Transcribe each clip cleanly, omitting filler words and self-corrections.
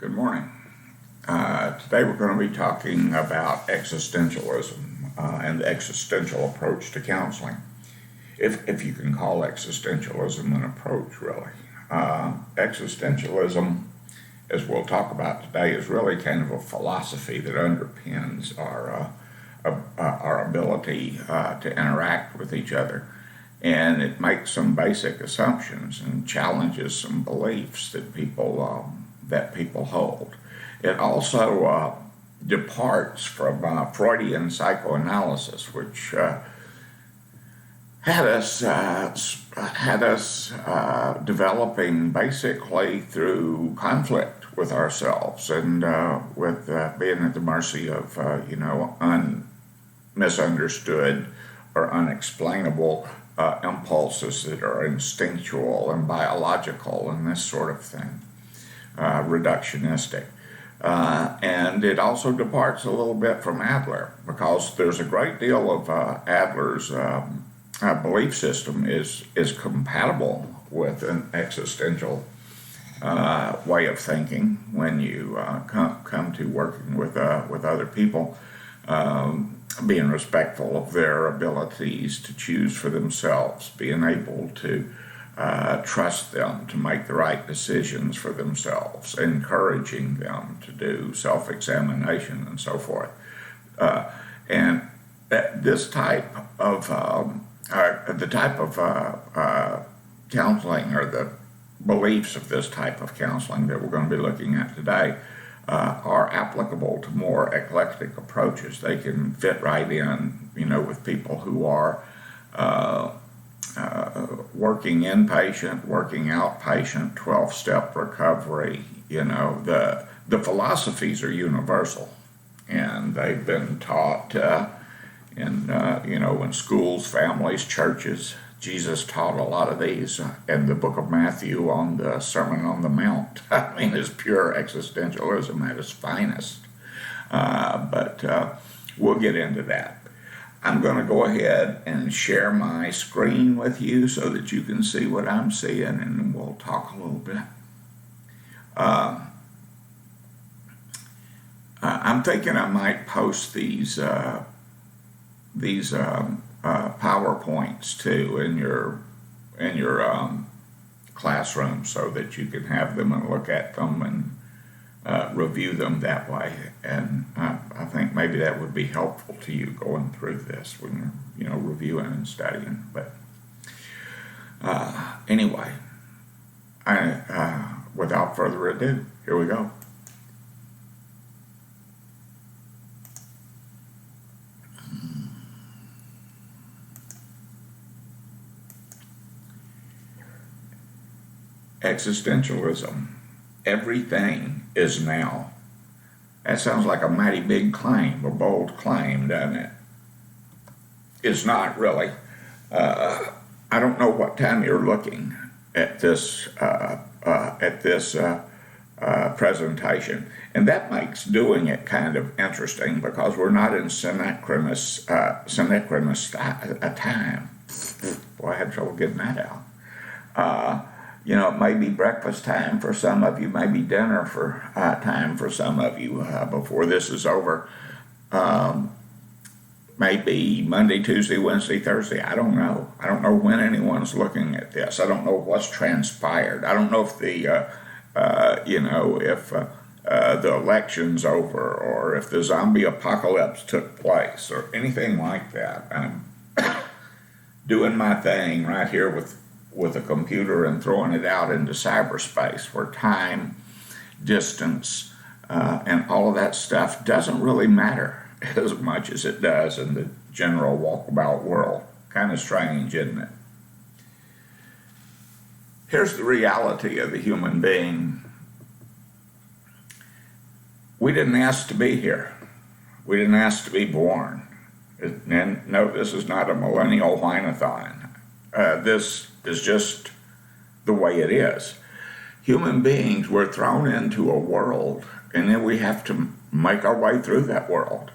Good morning. Today we're going to be talking about existentialism and the existential approach to counseling, if you can call existentialism an approach, really. Existentialism, as we'll talk about today, is really kind of a philosophy that underpins our ability to interact with each other. And it makes some basic assumptions and challenges some beliefs that people hold. It also departs from Freudian psychoanalysis, which had us developing basically through conflict with ourselves and with being at the mercy of misunderstood or unexplainable impulses that are instinctual and biological and this sort of thing, reductionistic. And it also departs a little bit from Adler, because there's a great deal of Adler's belief system is compatible with an existential way of thinking when you come to working with other people. Being respectful of their abilities to choose for themselves, being able to trust them to make the right decisions for themselves, encouraging them to do self-examination and so forth. And this type of counseling, or the beliefs of this type of counseling that we're going to be looking at today, are applicable to more eclectic approaches. They can fit right in, with people who are working inpatient, working outpatient, 12-step recovery. The philosophies are universal, and they've been taught in schools, families, churches. Jesus taught a lot of these in the book of Matthew on the Sermon on the Mount. I mean, it's pure existentialism at its finest. But we'll get into that. I'm going to go ahead and share my screen with you so that you can see what I'm seeing, and we'll talk a little bit. I'm thinking I might post these PowerPoints too in your classroom, so that you can have them and look at them and review them that way. And I think maybe that would be helpful to you going through this when you're reviewing and studying. But anyway, without further ado, here we go. Existentialism. Everything is now. That sounds like a mighty big claim, a bold claim, doesn't it? It's not really. I don't know what time you're looking at this presentation, and that makes doing it kind of interesting, because we're not in synchronous time. Boy, I had trouble getting that out. It may be breakfast time for some of you, maybe dinner time for some of you before this is over. Maybe Monday, Tuesday, Wednesday, Thursday. I don't know. I don't know when anyone's looking at this. I don't know what's transpired. I don't know if the election's over, or if the zombie apocalypse took place, or anything like that. I'm doing my thing right here with a computer and throwing it out into cyberspace, where time, distance, and all of that stuff doesn't really matter as much as it does in the general walkabout world. Kind of strange, isn't it? Here's the reality of the human being. We didn't ask to be here. We didn't ask to be born. And no, this is not a millennial whine-a-thon. This is just the way it is. Human beings were thrown into a world, and then we have to make our way through that world.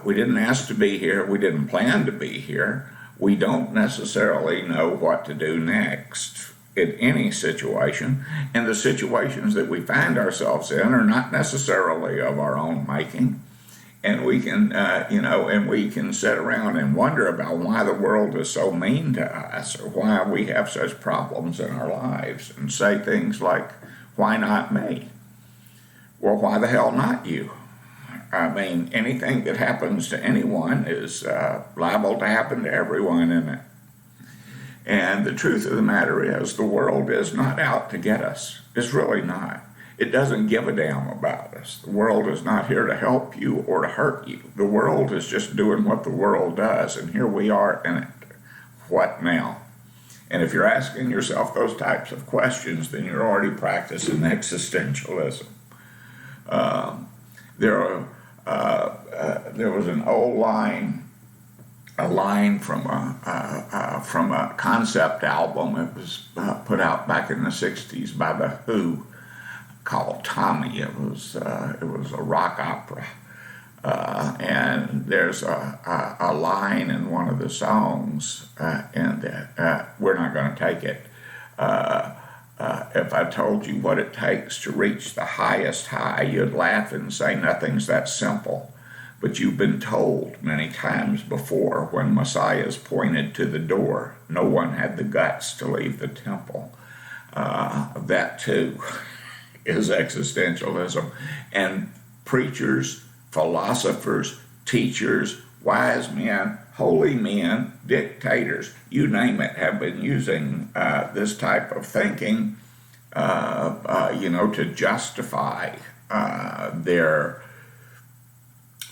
We didn't ask to be here. We didn't plan to be here. We don't necessarily know what to do next. in any situation, and the situations that we find ourselves in are not necessarily of our own making. And we can, and we can sit around and wonder about why the world is so mean to us, or why we have such problems in our lives, and say things like, why not me? Well, why the hell not you? I mean, anything that happens to anyone is liable to happen to everyone in it. And the truth of the matter is, the world is not out to get us. It's really not. It doesn't give a damn about us. The world is not here to help you or to hurt you. The world is just doing what the world does, and here we are in it. What now? And if you're asking yourself those types of questions, then you're already practicing existentialism. There was an old line, from a concept album. It was put out back in the '60s by the Who, called Tommy. It was a rock opera, and there's a line in one of the songs, and we're not going to take it. If I told you what it takes to reach the highest high, you'd laugh and say nothing's that simple. But you've been told many times before, when Messiahs pointed to the door, no one had the guts to leave the temple. That too is existentialism. And preachers, philosophers, teachers, wise men, holy men, dictators, you name it, have been using this type of thinking, to justify their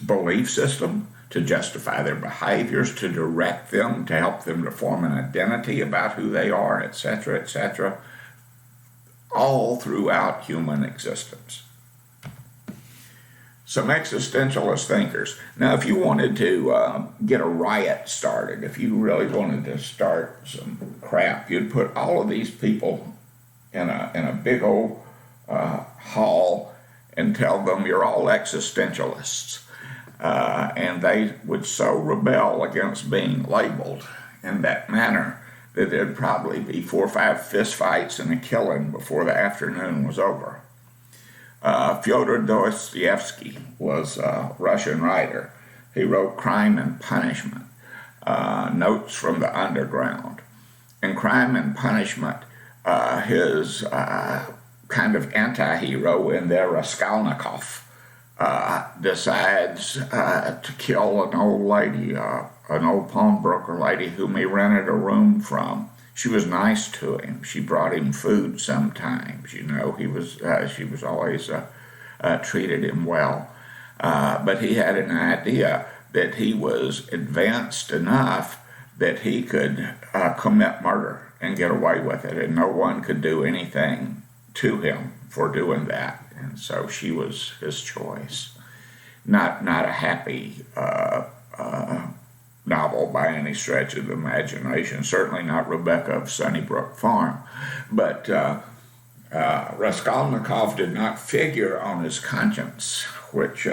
belief system, to justify their behaviors, to direct them, to help them to form an identity about who they are, etc., etc., all throughout human existence. Some existentialist thinkers. Now, if you wanted to get a riot started, if you really wanted to start some crap, you'd put all of these people in a big old hall and tell them you're all existentialists. And they would so rebel against being labeled in that manner that there'd probably be 4 or 5 fistfights and a killing before the afternoon was over. Fyodor Dostoevsky was a Russian writer. He wrote Crime and Punishment, Notes from the Underground. In Crime and Punishment, his kind of anti-hero in there, Raskolnikov, decides to kill an old lady, an old pawnbroker lady whom he rented a room from. She was nice to him. She brought him food sometimes. She was always treated him well. But he had an idea that he was advanced enough that he could commit murder and get away with it, and no one could do anything to him for doing that. And so she was his choice. Not a happy novel by any stretch of the imagination. Certainly not Rebecca of Sunnybrook Farm. But Raskolnikov did not figure on his conscience, which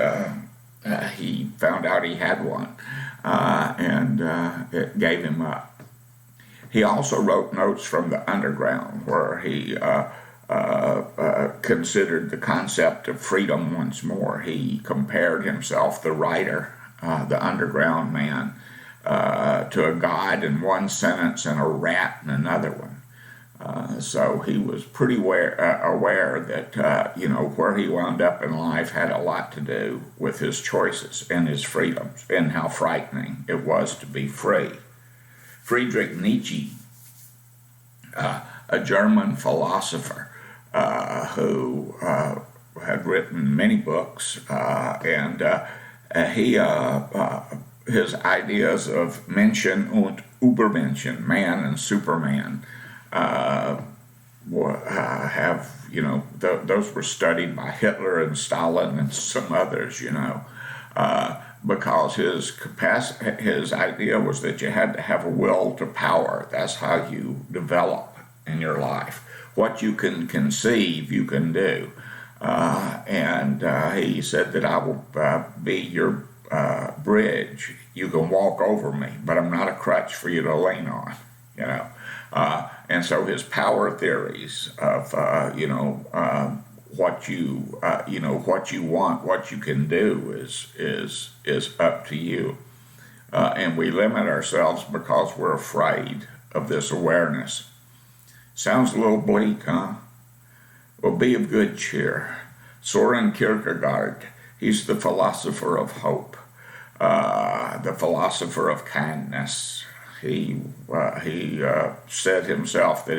he found out he had one, and it gave him up. He also wrote Notes from the Underground, where he considered the concept of freedom once more. He compared himself, the writer, the underground man, to a god in one sentence and a rat in another one. So he was pretty aware that, where he wound up in life had a lot to do with his choices and his freedoms and how frightening it was to be free. Friedrich Nietzsche, a German philosopher who had written many books, and his ideas of Menschen und Übermenschen, man and Superman, those were studied by Hitler and Stalin and some others, because his idea was that you had to have a will to power. That's how you develop in your life. What you can conceive, you can do. And he said that I will be your bridge. You can walk over me, but I'm not a crutch for you to lean on. And so his power theories of, what what you want, what you can do is up to you. And we limit ourselves because we're afraid of this awareness. Sounds a little bleak, huh? Well, be of good cheer. Soren Kierkegaard, he's the philosopher of hope, the philosopher of kindness. He said himself that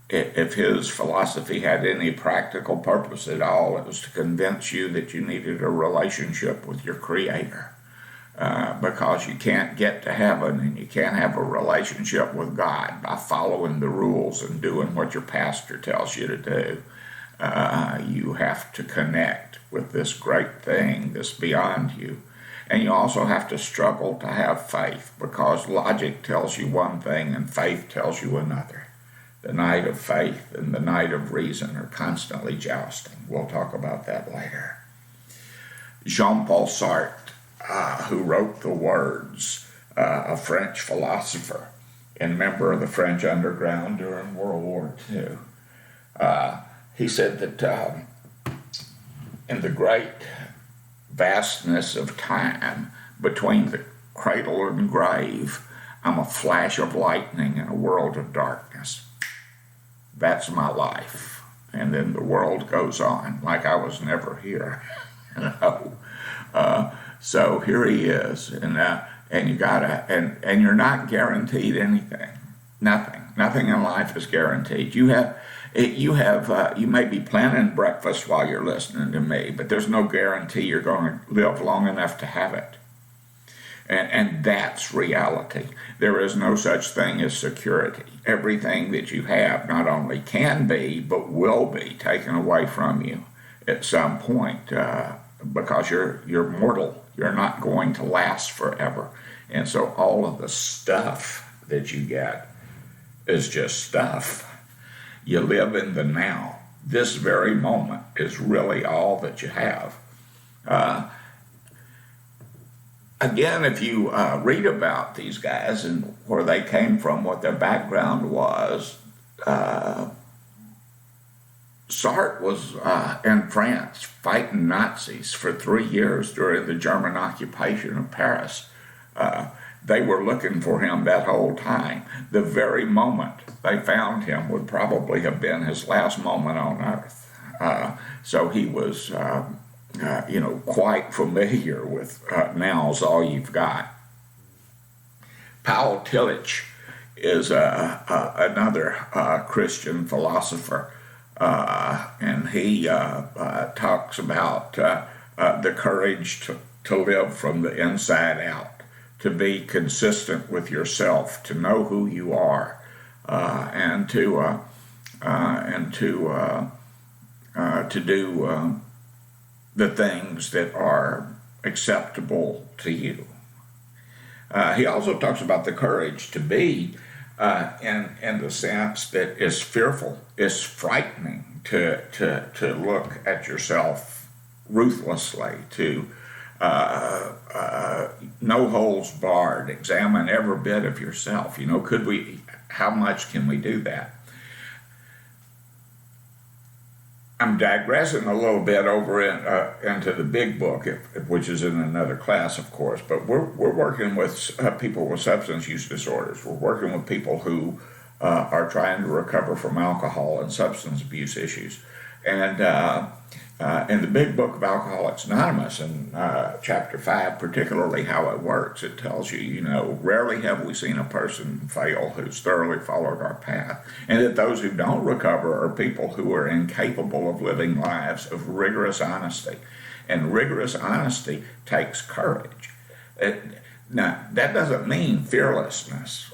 if his philosophy had any practical purpose at all, it was to convince you that you needed a relationship with your Creator. Because you can't get to heaven and you can't have a relationship with God by following the rules and doing what your pastor tells you to do. You have to connect with this great thing that's beyond you. And you also have to struggle to have faith, because logic tells you one thing and faith tells you another. The knight of faith and the knight of reason are constantly jousting. We'll talk about that later. Jean-Paul Sartre, who wrote the words, a French philosopher and member of the French underground during World War II. He said that in the great vastness of time between the cradle and grave, I'm a flash of lightning in a world of darkness. That's my life. And then the world goes on like I was never here. So here he is, and you gotta, and you're not guaranteed anything. Nothing in life is guaranteed. You may be planning breakfast while you're listening to me, but there's no guarantee you're going to live long enough to have it. And that's reality. There is no such thing as security. Everything that you have not only can be, but will be taken away from you at some point, because you're mortal. You're not going to last forever. And so all of the stuff that you get is just stuff. You live in the now. This very moment is really all that you have. Again, if you read about these guys and where they came from, what their background was, Sartre was in France fighting Nazis for 3 years during the German occupation of Paris. They were looking for him that whole time. The very moment they found him would probably have been his last moment on earth. So he was, quite familiar with now's all you've got. Paul Tillich is another Christian philosopher. And he talks about the courage to live from the inside out, to be consistent with yourself, to know who you are, and to do the things that are acceptable to you. He also talks about the courage to be, in the sense that it's fearful, it's frightening to look at yourself ruthlessly, to no holds barred, examine every bit of yourself. How much can we do that? I'm digressing a little bit over into the big book, which is in another class, of course, but we're working with people with substance use disorders. We're working with people who are trying to recover from alcohol and substance abuse issues. And in the big book of Alcoholics Anonymous, in chapter 5, particularly how it works, it tells you, rarely have we seen a person fail who's thoroughly followed our path. And that those who don't recover are people who are incapable of living lives of rigorous honesty. And rigorous honesty takes courage. Now, that doesn't mean fearlessness,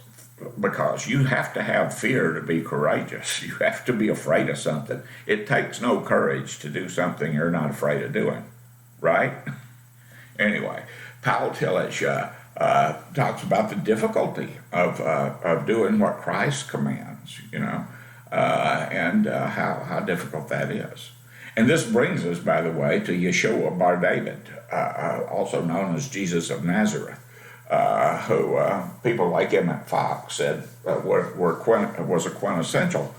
because you have to have fear to be courageous. You have to be afraid of something. It takes no courage to do something you're not afraid of doing, right? Anyway, Paul Tillich talks about the difficulty of doing what Christ commands, and how difficult that is. And this brings us, by the way, to Yeshua Bar David, also known as Jesus of Nazareth, who people like Emmett Fox said was a quintessential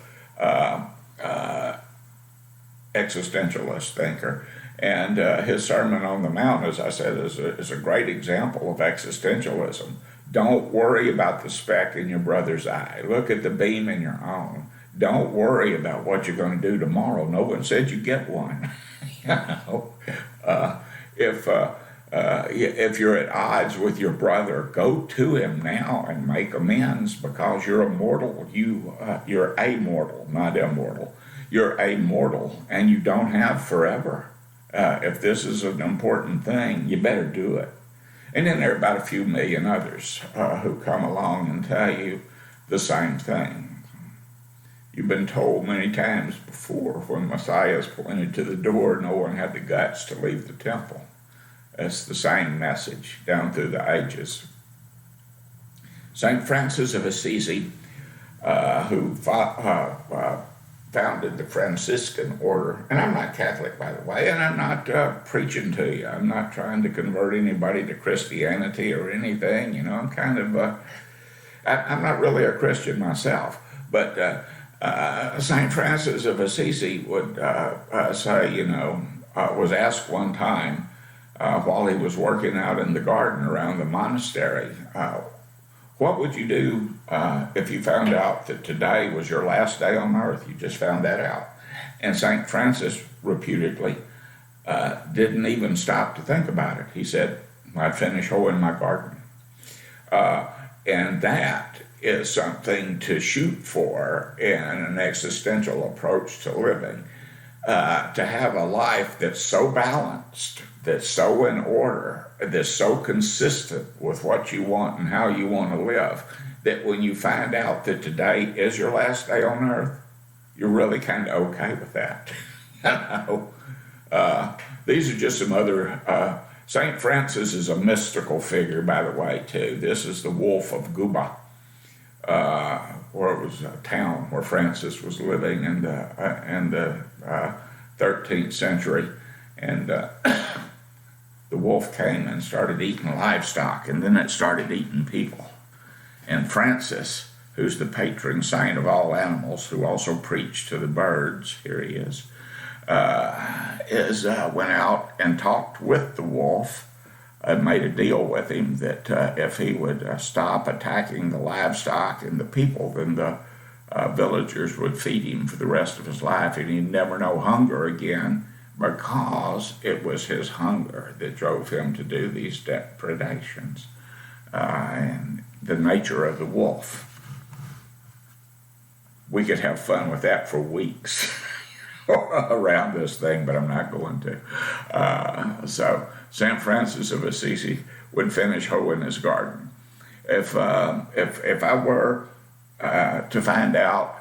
existentialist thinker. And his Sermon on the Mount, as I said, is a great example of existentialism. Don't worry about the speck in your brother's eye. Look at the beam in your own. Don't worry about what you're going to do tomorrow. No one said you get one. If you're at odds with your brother, go to him now and make amends, because you're immortal. You're amortal, not immortal. You're amortal, and you don't have forever. If this is an important thing, you better do it. And then there are about a few million others who come along and tell you the same thing. You've been told many times before, when Messiah is pointed to the door, no one had the guts to leave the temple. It's the same message down through the ages. St. Francis of Assisi, who founded the Franciscan order, and I'm not Catholic, by the way, and I'm not preaching to you. I'm not trying to convert anybody to Christianity or anything. I'm kind of, I'm not really a Christian myself, but St. Francis of Assisi would say, was asked one time while he was working out in the garden around the monastery, what would you do if you found out that today was your last day on earth? You just found that out. And St. Francis reputedly didn't even stop to think about it. He said, I'd finish hoeing my garden. And that is something to shoot for in an existential approach to living. To have a life that's so balanced, that's so in order, that's so consistent with what you want and how you want to live, that when you find out that today is your last day on earth, you're really kind of okay with that. These are just some other... St. Francis is a mystical figure, by the way, too. This is the Wolf of Guba, where it was a town where Francis was living in the 13th century. And the wolf came and started eating livestock, and then it started eating people. And Francis, who's the patron saint of all animals, who also preached to the birds, here he is, went out and talked with the wolf, made a deal with him that if he would stop attacking the livestock and the people, then the villagers would feed him for the rest of his life, and he'd never know hunger again, because it was his hunger that drove him to do these depredations. And the nature of the wolf. We could have fun with that for weeks around this thing, but I'm not going to. So St. Francis of Assisi would finish hoeing his garden. If I were to find out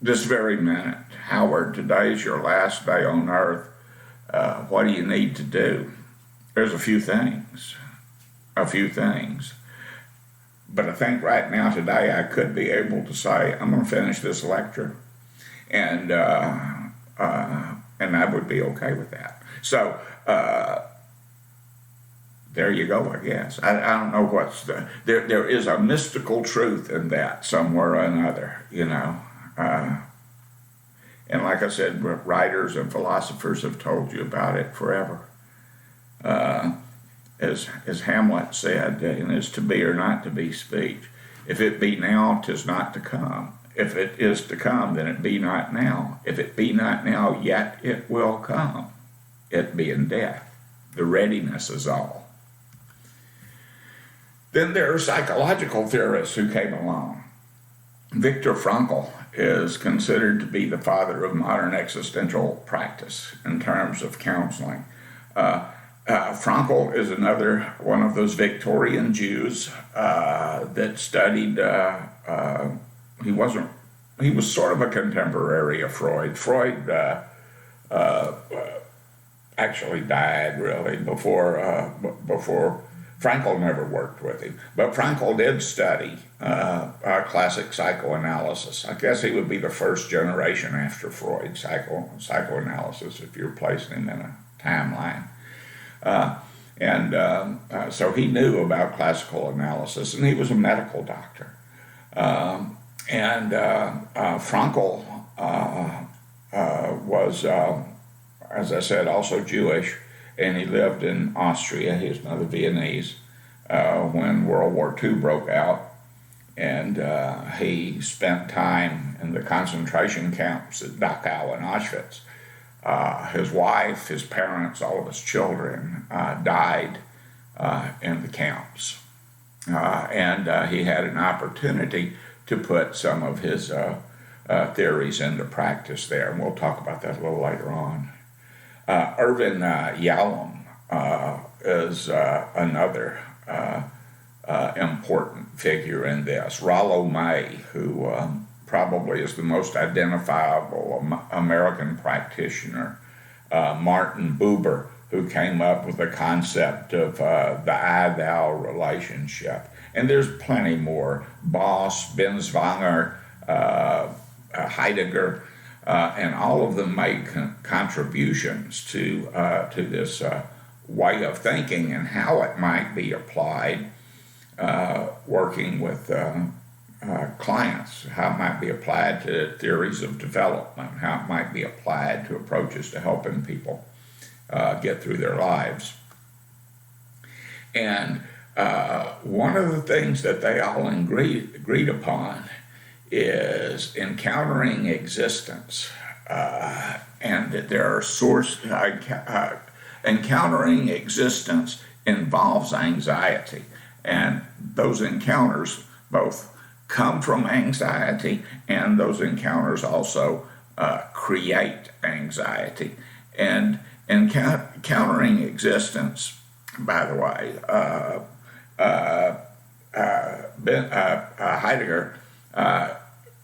this very minute, Howard, today's your last day on earth, what do you need to do? There's a few things. But I think right now, today, I could be able to say, I'm going to finish this lecture, and I would be okay with that. So there you go, I guess. I don't know what's there is a mystical truth in that somewhere or another, and like I said, writers and philosophers have told you about it forever. As Hamlet said in his To Be or Not to Be speech, if it be now, 'tis not to come. If it is to come, then it be not now. If it be not now, yet it will come. It being death. The readiness is all. Then there are psychological theorists who came along. Viktor Frankl is considered to be the father of modern existential practice in terms of counseling. Frankl is another one of those Victorian Jews that studied. He was sort of a contemporary of Freud. Freud actually died really before Frankl never worked with him. But Frankl did study classic psychoanalysis. I guess he would be the first generation after Freud psychoanalysis if you're placing him in a timeline. And so he knew about classical analysis, and he was a medical doctor. Frankl was, as I said, also Jewish, and he lived in Austria. He was another Viennese when World War II broke out, and he spent time in the concentration camps at Dachau and Auschwitz. His wife, his parents, all of his children died in the camps. And he had an opportunity to put some of his theories into practice there, and we'll talk about that a little later on. Irvin Yalom is another important figure in this. Rollo May, who probably is the most identifiable American practitioner. Martin Buber, who came up with the concept of the I-thou relationship. And there's plenty more. Boss, Binswanger, Heidegger, and all of them made contributions to this way of thinking and how it might be applied, working with clients, how it might be applied to theories of development, how it might be applied to approaches to helping people get through their lives. And one of the things that they all agreed upon is encountering existence, and that there are encountering existence involves anxiety, and those encounters both come from anxiety, and those encounters also create anxiety. And encountering existence, by the way, Heidegger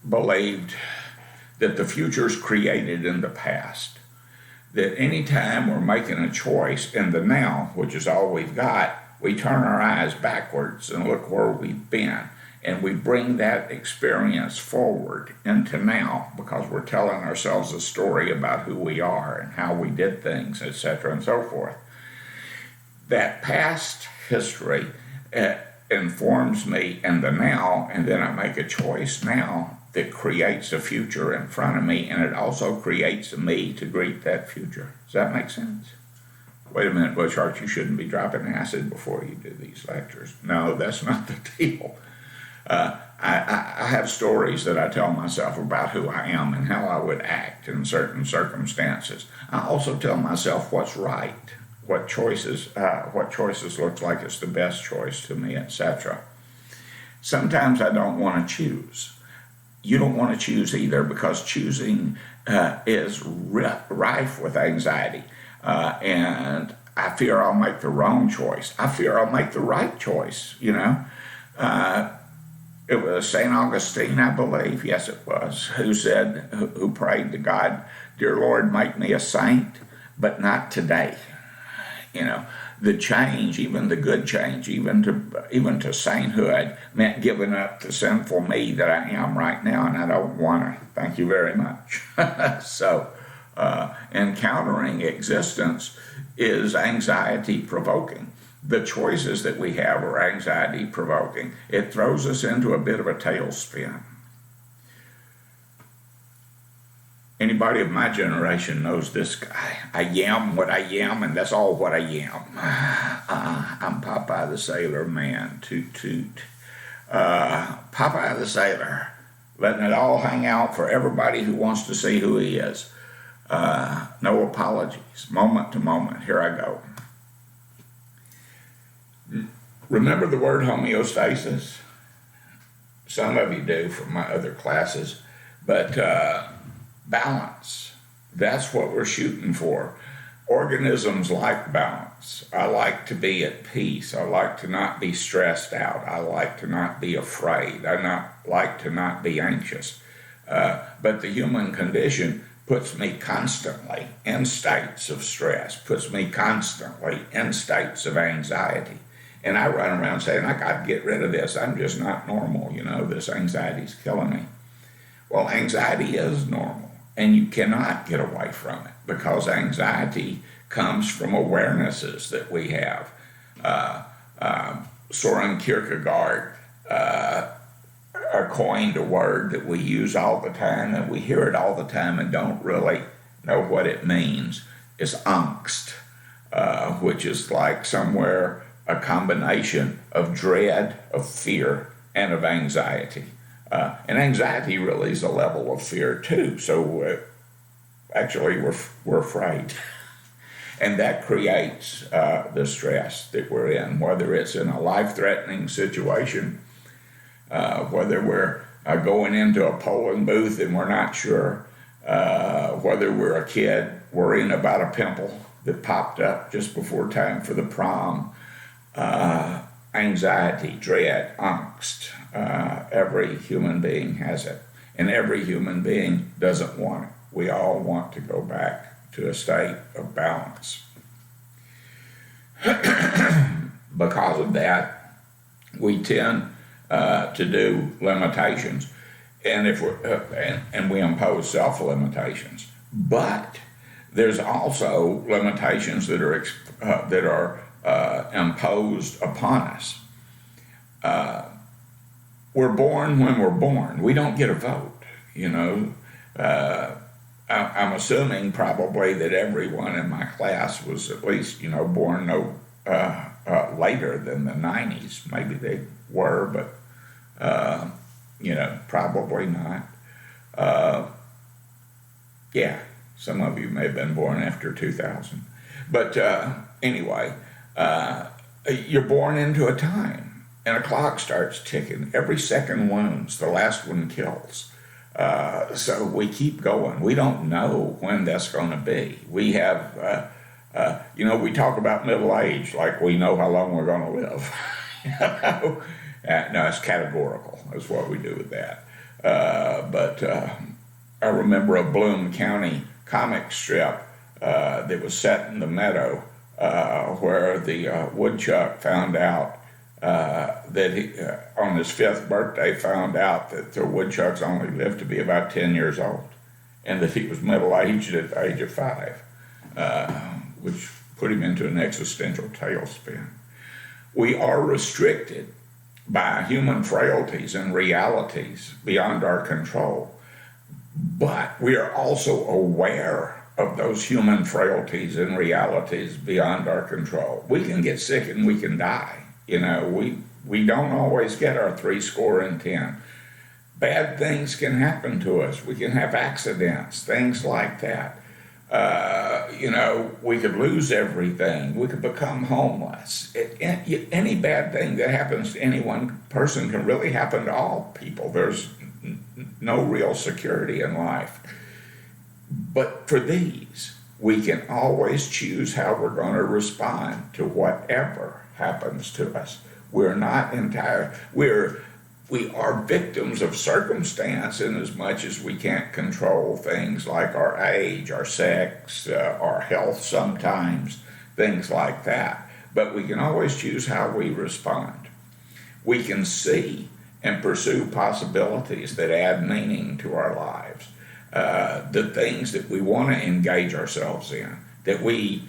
believed that the future is created in the past, that any time we're making a choice in the now, which is all we've got, we turn our eyes backwards and look where we've been, and we bring that experience forward into now because we're telling ourselves a story about who we are and how we did things, etc., and so forth. That past history informs me in the now, and then I make a choice now that creates a future in front of me, and it also creates a me to greet that future. Does that make sense? Wait a minute, Bush Arch, you shouldn't be dropping acid before you do these lectures. No, that's not the deal. I have stories that I tell myself about who I am and how I would act in certain circumstances. I also tell myself what's right, what choices looks like it's the best choice to me, etc. Sometimes I don't want to choose. You don't want to choose either, because choosing is rife with anxiety. And I fear I'll make the wrong choice. I fear I'll make the right choice, you know. It was St. Augustine, I believe, yes it was, who prayed to God, "Dear Lord, make me a saint, but not today." You know, the change, even the good change, even to sainthood, meant giving up the sinful me that I am right now, and I don't want to. Thank you very much. So, encountering existence is anxiety-provoking. The choices that we have are anxiety-provoking. It throws us into a bit of a tailspin. Anybody of my generation knows this guy. I am what I am, and that's all what I am. I'm Popeye the Sailor Man. Toot toot. Popeye the Sailor, letting it all hang out for everybody who wants to see who he is. No apologies, moment to moment. Here I go. Remember the word homeostasis? Some of you do from my other classes, but balance, that's what we're shooting for. Organisms like balance. I like to be at peace. I like to not be stressed out. I like to not be afraid. I like to not be anxious. But the human condition puts me constantly in states of stress, puts me constantly in states of anxiety. And I run around saying, I got to get rid of this. I'm just not normal, you know, this anxiety's killing me. Well, anxiety is normal, and you cannot get away from it, because anxiety comes from awarenesses that we have. Soren Kierkegaard coined a word that we use all the time, and we hear it all the time and don't really know what it means, is angst, which is like somewhere a combination of dread, of fear, and of anxiety. And anxiety really is a level of fear too, so actually we're afraid. And that creates the stress that we're in, whether it's in a life-threatening situation, whether we're going into a polling booth and we're not sure, whether we're a kid worrying about a pimple that popped up just before time for the prom, anxiety, dread, angst. Every human being has it, and every human being doesn't want it. We all want to go back to a state of balance. Because of that, we tend to do limitations, and and we impose self-limitations. But there's also limitations that are imposed upon us. We're born when we're born. We don't get a vote, you know. I'm assuming probably that everyone in my class was at least, born later than the 90s. Maybe they were, but, probably not. Yeah, some of you may have been born after 2000. But anyway, you're born into a time, and a clock starts ticking. Every second wounds, the last one kills. So we keep going. We don't know when that's going to be. We have, we talk about middle age like we know how long we're going to live. No, it's categorical. That's what we do with that. But I remember a Bloom County comic strip that was set in the meadow where the woodchuck found out that he, on his 5th birthday, found out that the woodchucks only lived to be about 10 years old, and that he was middle-aged at the age of 5, which put him into an existential tailspin. We are restricted by human frailties and realities beyond our control, but we are also aware of those human frailties and realities beyond our control. We can get sick and we can die. We don't always get our 10. Bad things can happen to us. We can have accidents, things like that. We could lose everything. We could become homeless. Any bad thing that happens to any one person can really happen to all people. There's no real security in life. But for these, we can always choose how we're going to respond to whatever happens to us. We're not we are victims of circumstance in as much as we can't control things like our age, our sex, our health sometimes, things like that. But we can always choose how we respond. We can see and pursue possibilities that add meaning to our lives, the things that we want to engage ourselves in, that we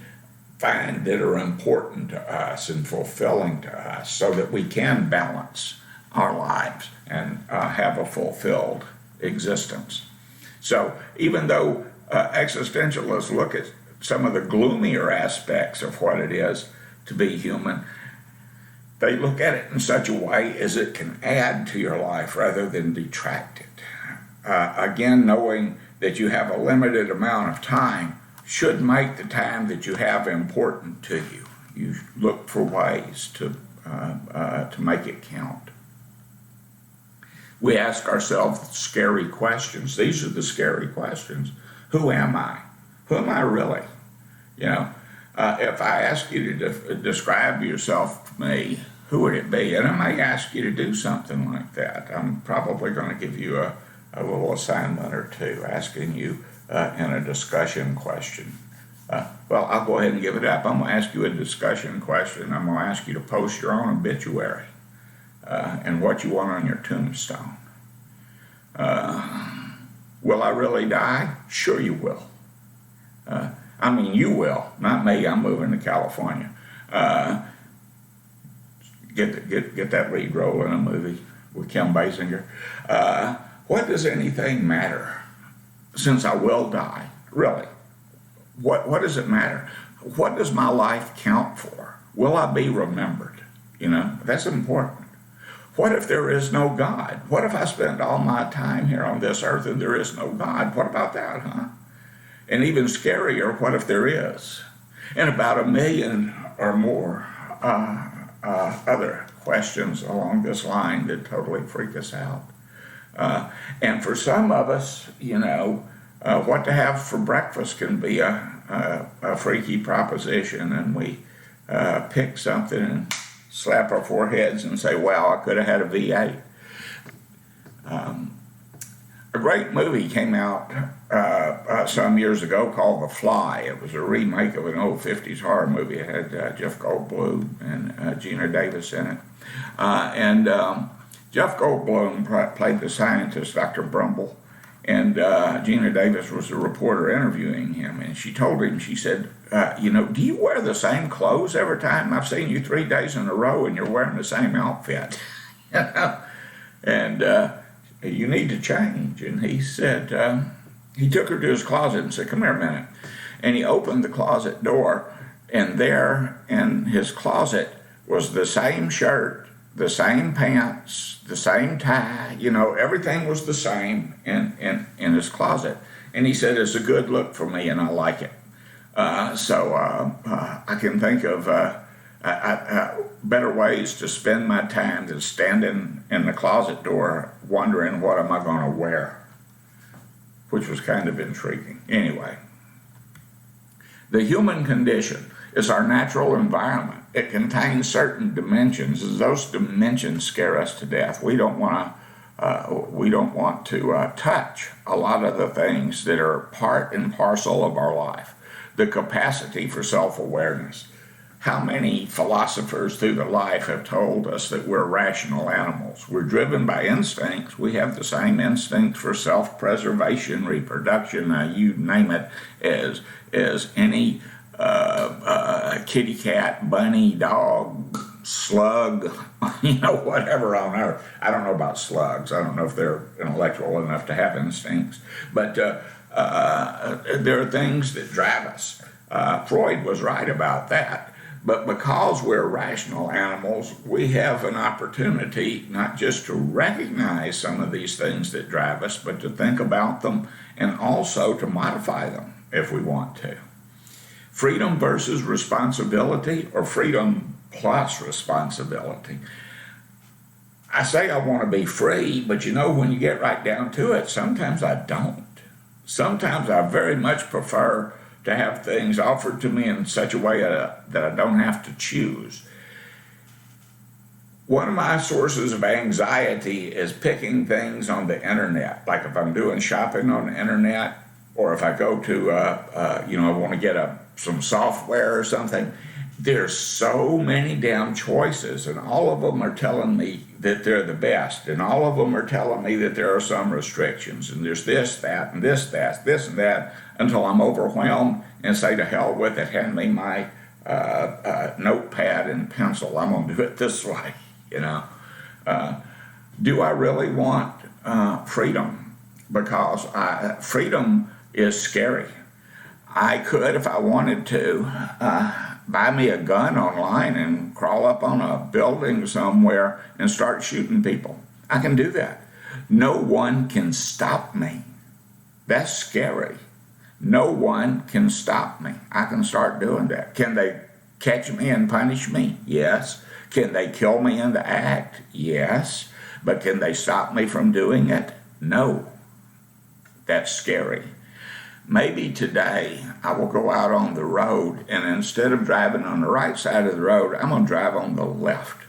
find that are important to us and fulfilling to us, so that we can balance our lives and have a fulfilled existence. So even though existentialists look at some of the gloomier aspects of what it is to be human, they look at it in such a way as it can add to your life rather than detract it. Again, knowing that you have a limited amount of time should make the time that you have important to you. You look for ways to make it count. We ask ourselves scary questions. These are the scary questions. Who am I? Who am I really? If I ask you to describe yourself to me, who would it be? And I may ask you to do something like that. I'm probably going to give you a little assignment or two, asking you in a discussion question. Well, I'll go ahead and give it up. I'm going to ask you a discussion question. I'm going to ask you to post your own obituary and what you want on your tombstone. Will I really die? Sure you will. You will, not me. I'm moving to California. Get that lead role in a movie with Kim Basinger. What does anything matter since I will die? Really, what does it matter? What does my life count for? Will I be remembered? That's important. What if there is no God? What if I spend all my time here on this earth and there is no God? What about that, huh? And even scarier, what if there is? And about 1 million or more other questions along this line that totally freak us out. And for some of us, what to have for breakfast can be a freaky proposition, and we pick something and slap our foreheads and say, wow, I could have had a V8. A great movie came out some years ago called The Fly. It was a remake of an old 50s horror movie. It had Jeff Goldblum and Gina Davis in it. Jeff Goldblum played the scientist, Dr. Brumble, and Gina Davis was the reporter interviewing him, and she told him, she said, do you wear the same clothes every time? I've seen you 3 days in a row and you're wearing the same outfit. And you need to change. And he said, he took her to his closet and said, come here a minute. And he opened the closet door, and there in his closet was the same shirt, the same pants, the same tie, everything was the same in his closet. And he said, it's a good look for me and I like it. So I can think of better ways to spend my time than standing in the closet door wondering what am I going to wear, which was kind of intriguing. Anyway, the human condition is our natural environment. It contains certain dimensions, and those dimensions scare us to death. We don't want to touch a lot of the things that are part and parcel of our life. The capacity for self-awareness. How many philosophers through the life have told us that we're rational animals? We're driven by instincts. We have the same instincts for self-preservation, reproduction, you name it, as any kitty cat, bunny, dog, slug, whatever on earth. I don't know about slugs. I don't know if they're intellectual enough to have instincts. But there are things that drive us. Freud was right about that. But because we're rational animals, we have an opportunity not just to recognize some of these things that drive us, but to think about them and also to modify them if we want to. Freedom versus responsibility, or freedom plus responsibility. I say I want to be free, but when you get right down to it, sometimes I don't. Sometimes I very much prefer to have things offered to me in such a way that I don't have to choose. One of my sources of anxiety is picking things on the internet. Like if I'm doing shopping on the internet, or if I go to, I want to get some software or something. There's so many damn choices, and all of them are telling me that they're the best, and all of them are telling me that there are some restrictions, and there's this, that, and this, that, this, and that, until I'm overwhelmed and say to hell with it, hand me my notepad and pencil. I'm going to do it this way, Do I really want freedom? Because freedom is scary. I could, if I wanted to, buy me a gun online and crawl up on a building somewhere and start shooting people. I can do that. No one can stop me. That's scary. No one can stop me. I can start doing that. Can they catch me and punish me? Yes. Can they kill me in the act? Yes. But can they stop me from doing it? No. That's scary. Maybe today I will go out on the road, and instead of driving on the right side of the road, I'm going to drive on the left.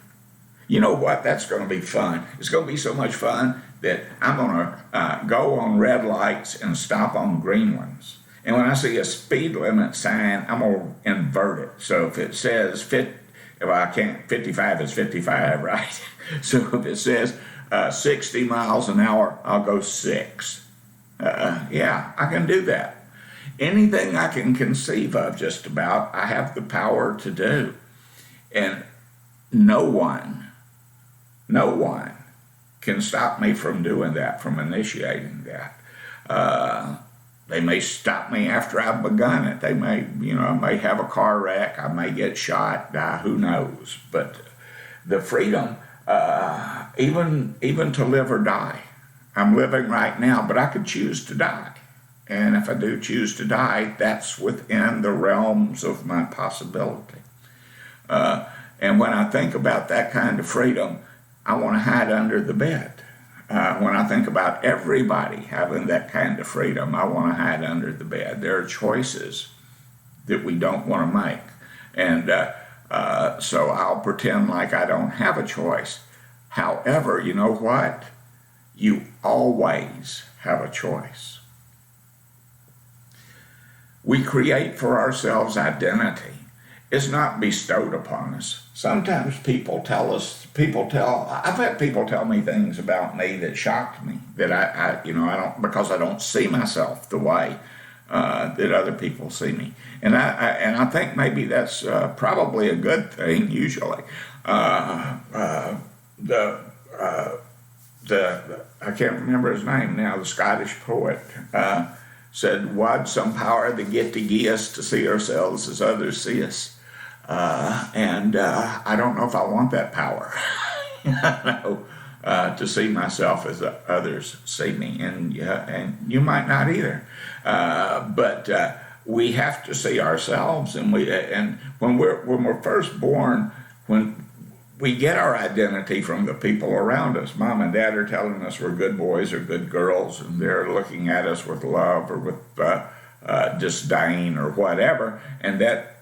You know what? That's going to be fun. It's going to be so much fun that I'm going to go on red lights and stop on green ones. And when I see a speed limit sign, I'm going to invert it. So if it says 55 is 55, right? So if it says 60 miles an hour, I'll go 6. Yeah, I can do that. Anything I can conceive of, just about, I have the power to do. And no one can stop me from doing that, from initiating that. They may stop me after I've begun it. They may, I may have a car wreck. I may get shot, die, who knows. But the freedom, even to live or die. I'm living right now, but I could choose to die. And if I do choose to die, that's within the realms of my possibility. And when I think about that kind of freedom, I want to hide under the bed. When I think about everybody having that kind of freedom, I want to hide under the bed. There are choices that we don't want to make. And so I'll pretend like I don't have a choice. However, you know what? You always have a choice. We create for ourselves identity. It's not bestowed upon us. Sometimes I've had people tell me things about me that shocked me, that I don't, because I don't see myself the way that other people see me. And I think maybe that's probably a good thing, usually. I can't remember his name now, the Scottish poet, said, "Wad some power that get to gie us to see ourselves as others see us." And I don't know if I want that power, to see myself as others see me, and you might not either. But we have to see ourselves, and when we're first born, when we get our identity from the people around us. Mom and Dad are telling us we're good boys or good girls, and they're looking at us with love or with disdain or whatever, and that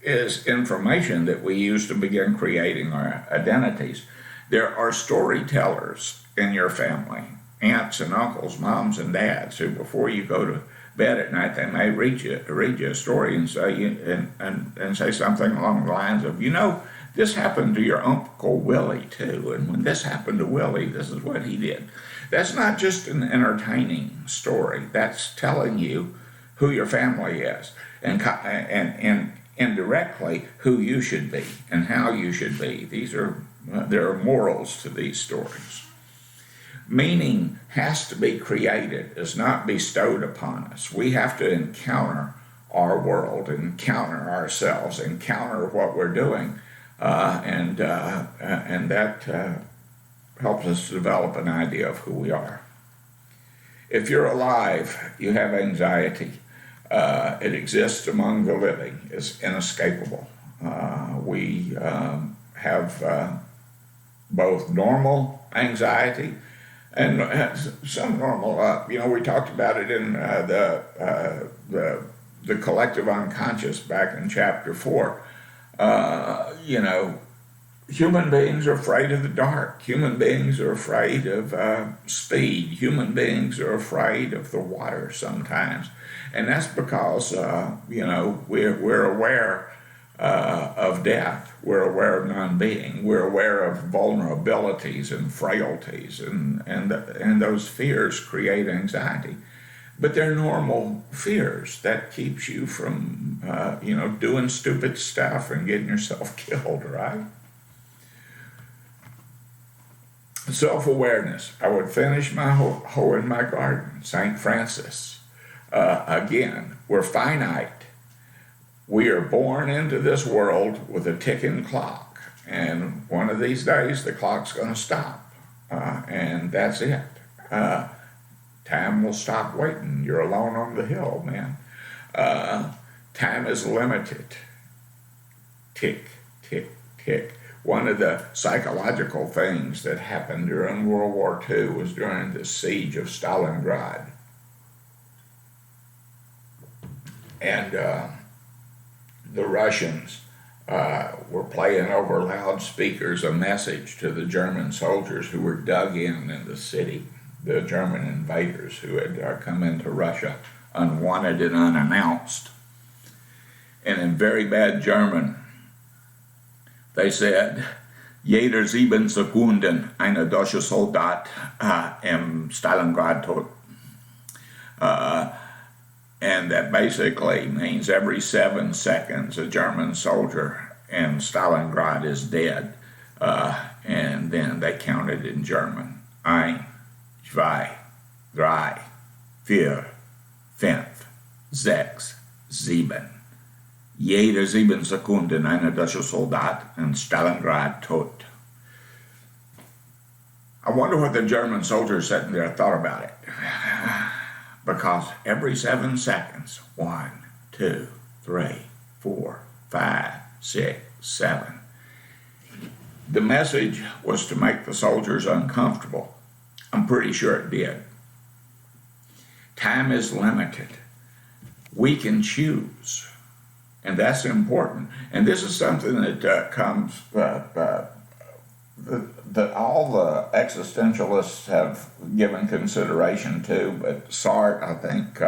is information that we use to begin creating our identities. There are storytellers in your family, aunts and uncles, moms and dads, who before you go to bed at night, they may read you a story and say and say something along the lines of, this happened to your Uncle Willie too, and when this happened to Willie, this is what he did. That's not just an entertaining story. That's telling you who your family is, and indirectly who you should be and how you should be. There are morals to these stories. Meaning has to be created, is not bestowed upon us. We have to encounter our world, encounter ourselves, encounter what we're doing, and that helps us to develop an idea of who we are. If you're alive, you have anxiety. It exists among the living. It's inescapable. We have both normal anxiety and some normal. We talked about it in the collective unconscious back in chapter 4. Human beings are afraid of the dark. Human beings are afraid of speed. Human beings are afraid of the water sometimes. And that's because, we're aware of death. We're aware of non-being. We're aware of vulnerabilities and frailties, and those fears create anxiety. But they're normal fears. That keeps you from, doing stupid stuff and getting yourself killed, right? Self-awareness. I would finish my hoe in my garden. St. Francis. Again, we're finite. We are born into this world with a ticking clock. And one of these days, the clock's going to stop. And that's it. Time will stop waiting. You're alone on the hill, man. Time is limited. Tick, tick, tick. One of the psychological things that happened during World War II was during the siege of Stalingrad. And the Russians were playing over loudspeakers a message to the German soldiers who were dug in the city, the German invaders who had come into Russia unwanted and unannounced. And in very bad German, they said, "Jeder 7 Sekunden eine deutsche Soldat im Stalingrad tot." And that basically means every 7 seconds a German soldier in Stalingrad is dead. And then they counted in German. Ein, zwei, drei, vier, fünf, sechs, sieben. Jede 7 Sekunden ein deutscher Soldat in Stalingrad tot. I wonder what the German soldiers sitting there thought about it. Because every 7 seconds, 1, 2, 3, 4, 5, 6, 7. The message was to make the soldiers uncomfortable. I'm pretty sure it did. Time is limited. We can choose. And that's important. And this is something that comes, that all the existentialists have given consideration to, but Sartre, I think,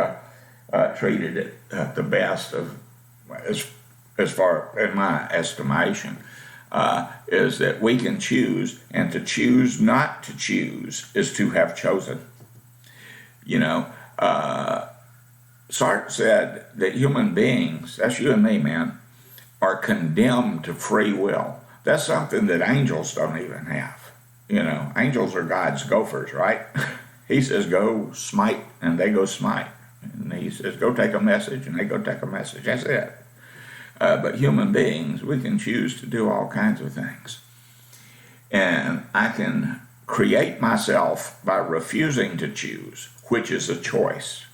treated it the best of, as far, in my estimation, is that we can choose, and to choose not to choose is to have chosen. You know, Sartre said that human beings, that's you and me, man, are condemned to free will. That's something that angels don't even have. You know, angels are God's gophers, right? He says, go smite, and they go smite. And he says, go take a message, and they go take a message. That's it. But human beings, we can choose to do all kinds of things. And I can create myself by refusing to choose, which is a choice.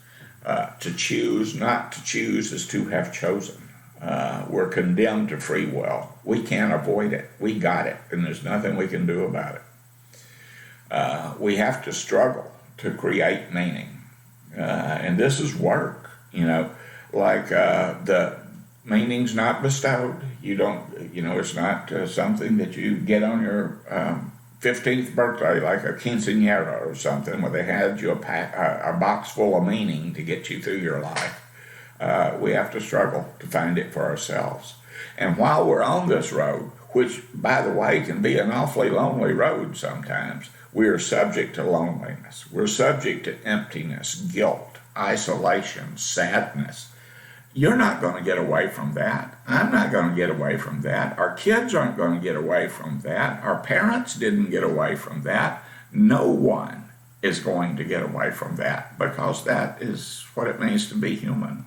To choose not to choose is to have chosen. We're condemned to free will. We can't avoid it. We got it, and there's nothing we can do about it. We have to struggle to create meaning. And this is work, you know, like the meaning's not bestowed. You don't, you know, it's not something that you get on your 15th birthday, like a quinceañera or something, where they had you a box full of meaning to get you through your life. We have to struggle to find it for ourselves. And while we're on this road, which, by the way, can be an awfully lonely road sometimes, we are subject to loneliness. We're subject to emptiness, guilt, isolation, sadness. You're not going to get away from that. I'm not going to get away from that. Our kids aren't going to get away from that. Our parents didn't get away from that. No one is going to get away from that, because that is what it means to be human.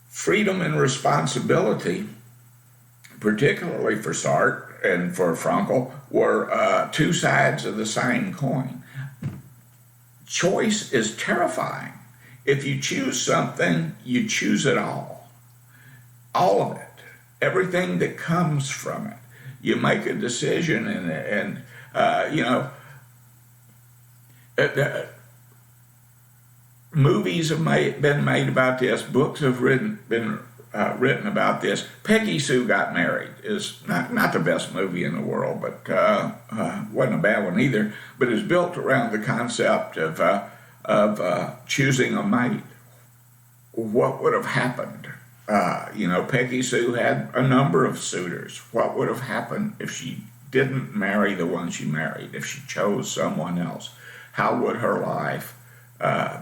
Freedom and responsibility, particularly for Sartre and for Frankl, were two sides of the same coin. Choice is terrifying. If you choose something, you choose it all of it, everything that comes from it. You make a decision, and you know, movies have been made about this. Books have been written about this. Peggy Sue Got Married is not the best movie in the world, but wasn't a bad one either. But it's built around the concept of choosing a mate. What would have happened? You know, Peggy Sue had a number of suitors. What would have happened if she didn't marry the one she married, if she chose someone else? How would her life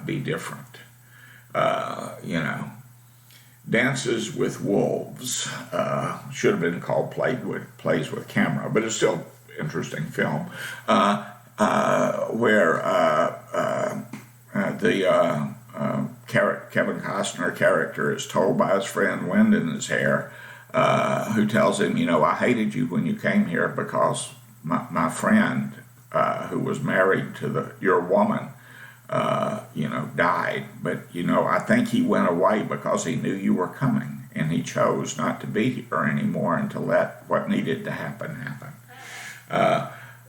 be different? You know, Dances with Wolves should have been called Plays with Camera, but it's still an interesting film where Kevin Costner character is told by his friend Wyndon's hair, who tells him, you know, I hated you when you came here because my friend who was married to your woman, you know, died. But, you know, I think he went away because he knew you were coming, and he chose not to be here anymore and to let what needed to happen happen.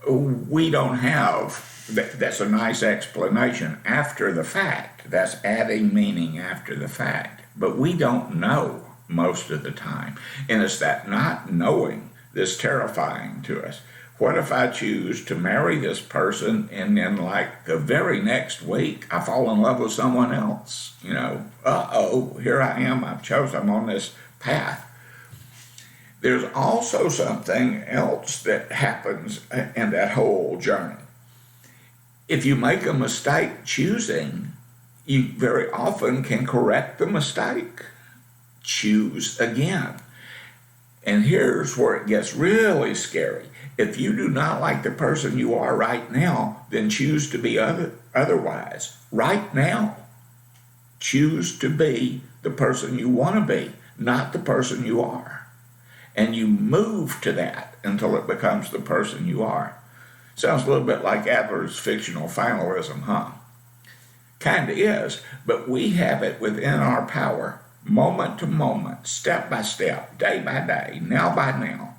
We don't have, that's a nice explanation after the fact. That's adding meaning after the fact. But we don't know most of the time. And it's that not knowing that's terrifying to us. What if I choose to marry this person, and then like the very next week I fall in love with someone else? You know, here I am, I'm on this path. There's also something else that happens in that whole journey. If you make a mistake choosing, you very often can correct the mistake. Choose again. And here's where it gets really scary. If you do not like the person you are right now, then choose to be otherwise. Right now, choose to be the person you want to be, not the person you are. And you move to that until it becomes the person you are. Sounds a little bit like Adler's fictional finalism, huh? Kind of is, but we have it within our power, moment to moment, step by step, day by day, now by now,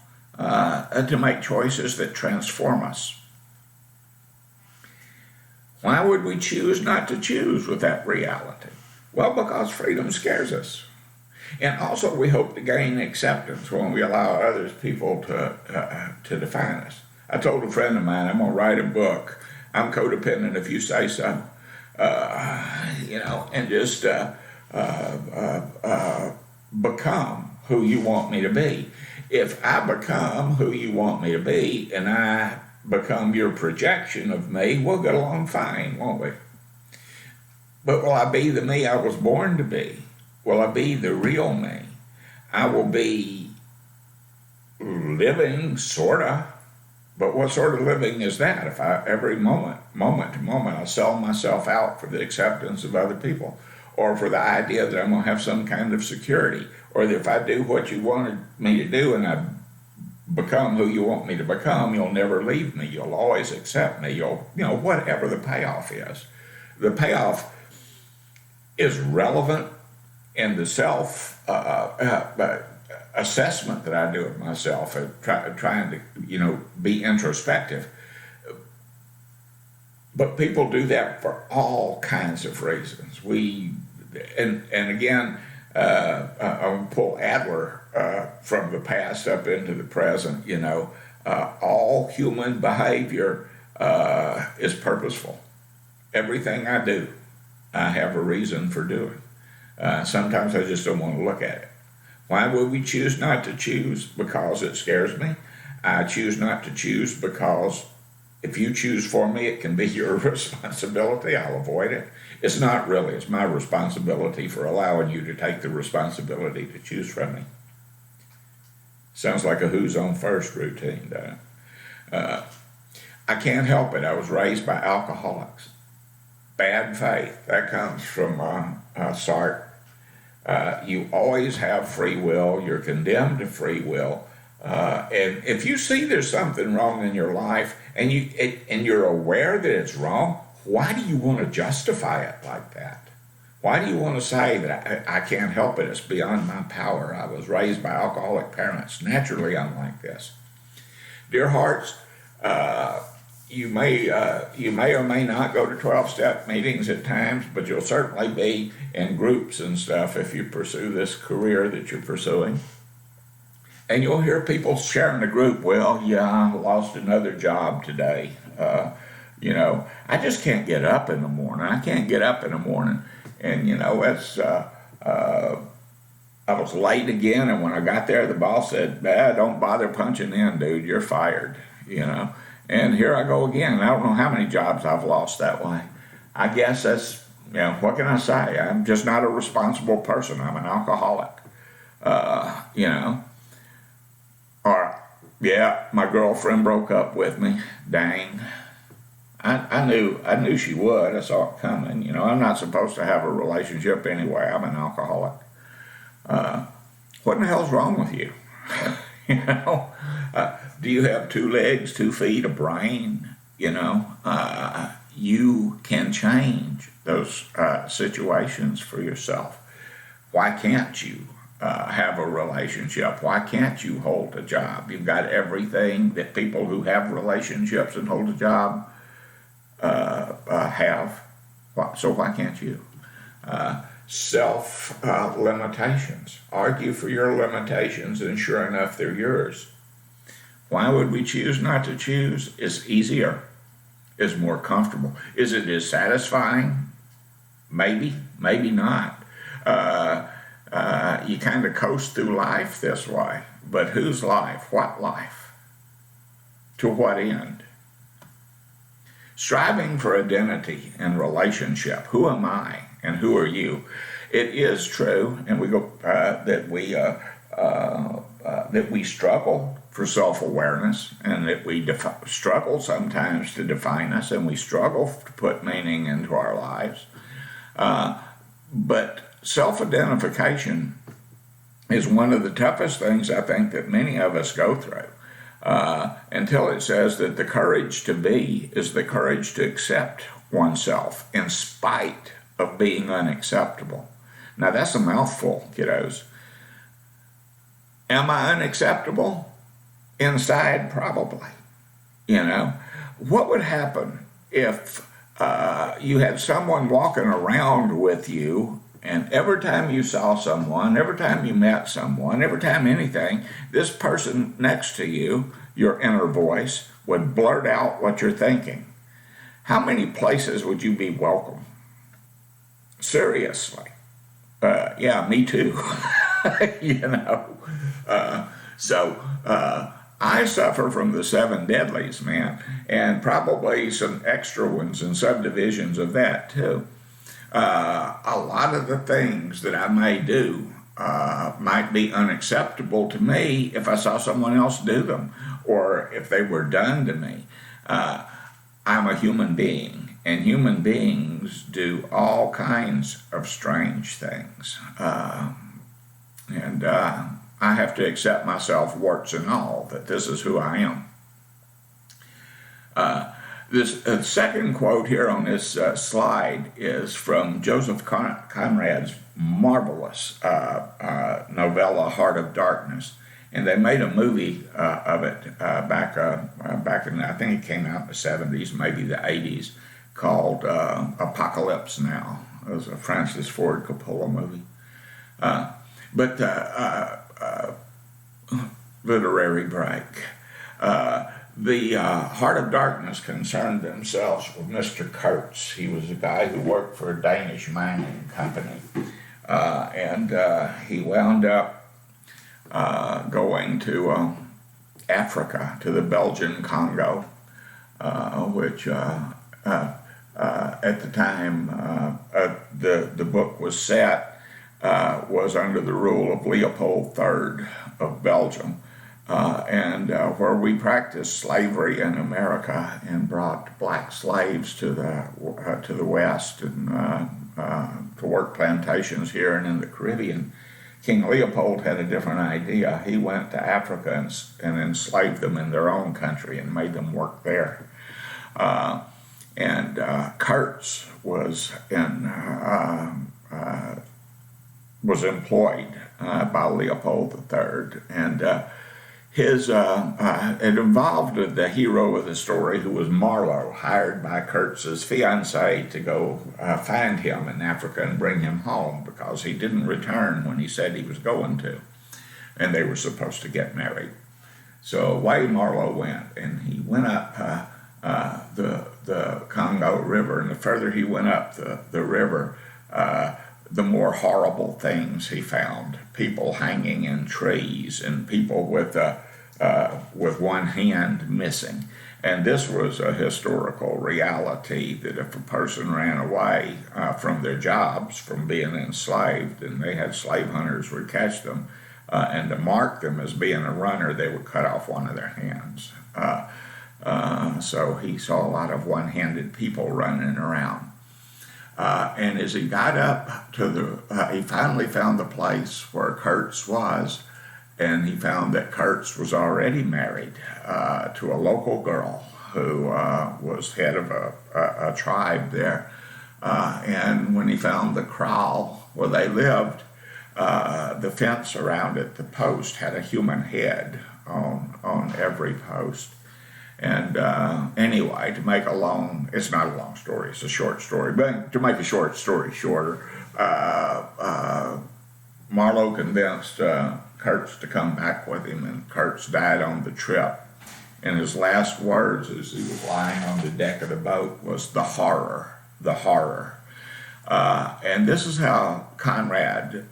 to make choices that transform us. Why would we choose not to choose with that reality? Well, because freedom scares us. And also we hope to gain acceptance when we allow other people to define us. I told a friend of mine, I'm going to write a book. I'm codependent if you say so. And just become who you want me to be. If I become who you want me to be and I become your projection of me, we'll get along fine, won't we? But will I be the me I was born to be? Will I be the real me? I will be living, sorta. But what sort of living is that if I every moment to moment, I sell myself out for the acceptance of other people, or for the idea that I'm going to have some kind of security, or that if I do what you wanted me to do and I become who you want me to become, you'll never leave me, you'll always accept me, whatever the payoff is. The payoff is relevant in the self assessment that I do of myself, trying to be introspective. But people do that for all kinds of reasons. And again, I'll pull Adler from the past up into the present. All human behavior is purposeful. Everything I do, I have a reason for doing. Sometimes I just don't want to look at it. Why would we choose not to choose? Because it scares me. I choose not to choose because if you choose for me, it can be your responsibility. I'll avoid it. It's not really. It's my responsibility for allowing you to take the responsibility to choose from me. Sounds like a who's on first routine, doesn't it? I can't help it. I was raised by alcoholics. Bad faith. That comes from Sartre. You always have free will. You're condemned to free will. And if you see there's something wrong in your life and you're aware that it's wrong, why do you want to justify it like that? Why do you want to say that I can't help it? It's beyond my power. I was raised by alcoholic parents. Naturally, I'm like this. Dear hearts, you may or may not go to 12-step meetings at times, but you'll certainly be in groups and stuff if you pursue this career that you're pursuing. And you'll hear people sharing the group, well, yeah, I lost another job today. I just can't get up in the morning. I can't get up in the morning. And, it's, I was late again, and when I got there, the boss said, don't bother punching in, dude, you're fired, And here I go again. I don't know how many jobs I've lost that way. I guess that's, what can I say? I'm just not a responsible person. I'm an alcoholic, Or, yeah, my girlfriend broke up with me. Dang. I knew she would. I saw it coming. I'm not supposed to have a relationship anyway. I'm an alcoholic. What in the hell's wrong with you? Do you have 2 legs, 2 feet, a brain? You can change those situations for yourself. Why can't you have a relationship? Why can't you hold a job? You've got everything that people who have relationships and hold a job have. So why can't you? Self-limitations. Argue for your limitations, and sure enough, they're yours. Why would we choose not to choose? It's easier. It's more comfortable. Is it as satisfying? Maybe, maybe not. You kind of coast through life this way. But whose life? What life? To what end? Striving for identity and relationship. Who am I and who are you? It is true, and we go that we that we struggle for self-awareness, and that we struggle sometimes to define us, and we struggle to put meaning into our lives. But self-identification is one of the toughest things I think that many of us go through, until it says that the courage to be is the courage to accept oneself in spite of being unacceptable. Now that's a mouthful, kiddos. Am I unacceptable? Inside, probably. What would happen if you had someone walking around with you, and every time you saw someone, every time you met someone, every time anything, this person next to you, your inner voice, would blurt out what you're thinking? How many places would you be welcome? Seriously. Yeah, me too. So I suffer from the 7 deadlies, man, and probably some extra ones and subdivisions of that too. A lot of the things that I may do might be unacceptable to me if I saw someone else do them, or if they were done to me. I'm a human being, and human beings do all kinds of strange things. And I have to accept myself, warts and all, that this is who I am. This second quote here on this slide is from Joseph Conrad's marvelous novella, Heart of Darkness. And they made a movie of it back in, I think it came out in the 70s, maybe the 80s, called Apocalypse Now. It was a Francis Ford Coppola movie. Literary break. The Heart of Darkness concerned themselves with Mr. Kurtz. He was a guy who worked for a Danish mining company. And he wound up going to Africa, to the Belgian Congo, which at the time the book was set, was under the rule of Leopold III of Belgium, and where we practiced slavery in America and brought black slaves to the West and to work plantations here and in the Caribbean. King Leopold had a different idea. He went to Africa and enslaved them in their own country and made them work there. And Kurtz was employed by Leopold III, and it involved the hero of the story, who was Marlowe, hired by Kurtz's fiancée to go find him in Africa and bring him home, because he didn't return when he said he was going to, and they were supposed to get married. So away Marlowe went, and he went up the Congo River, and the further he went up the river, the more horrible things he found. People hanging in trees, and people with one hand missing. And this was a historical reality, that if a person ran away from their jobs, from being enslaved, and they had slave hunters would catch them, and to mark them as being a runner, they would cut off one of their hands. So he saw a lot of one-handed people running around. And as he got up to he finally found the place where Kurtz was, and he found that Kurtz was already married to a local girl who was head of a tribe there. And when he found the kraal where they lived, the fence around it, the post, had a human head on every post. And anyway, it's not a long story, it's a short story, but to make a short story shorter, Marlowe convinced Kurtz to come back with him, and Kurtz died on the trip. And his last words as he was lying on the deck of the boat was, the horror. And this is how Conrad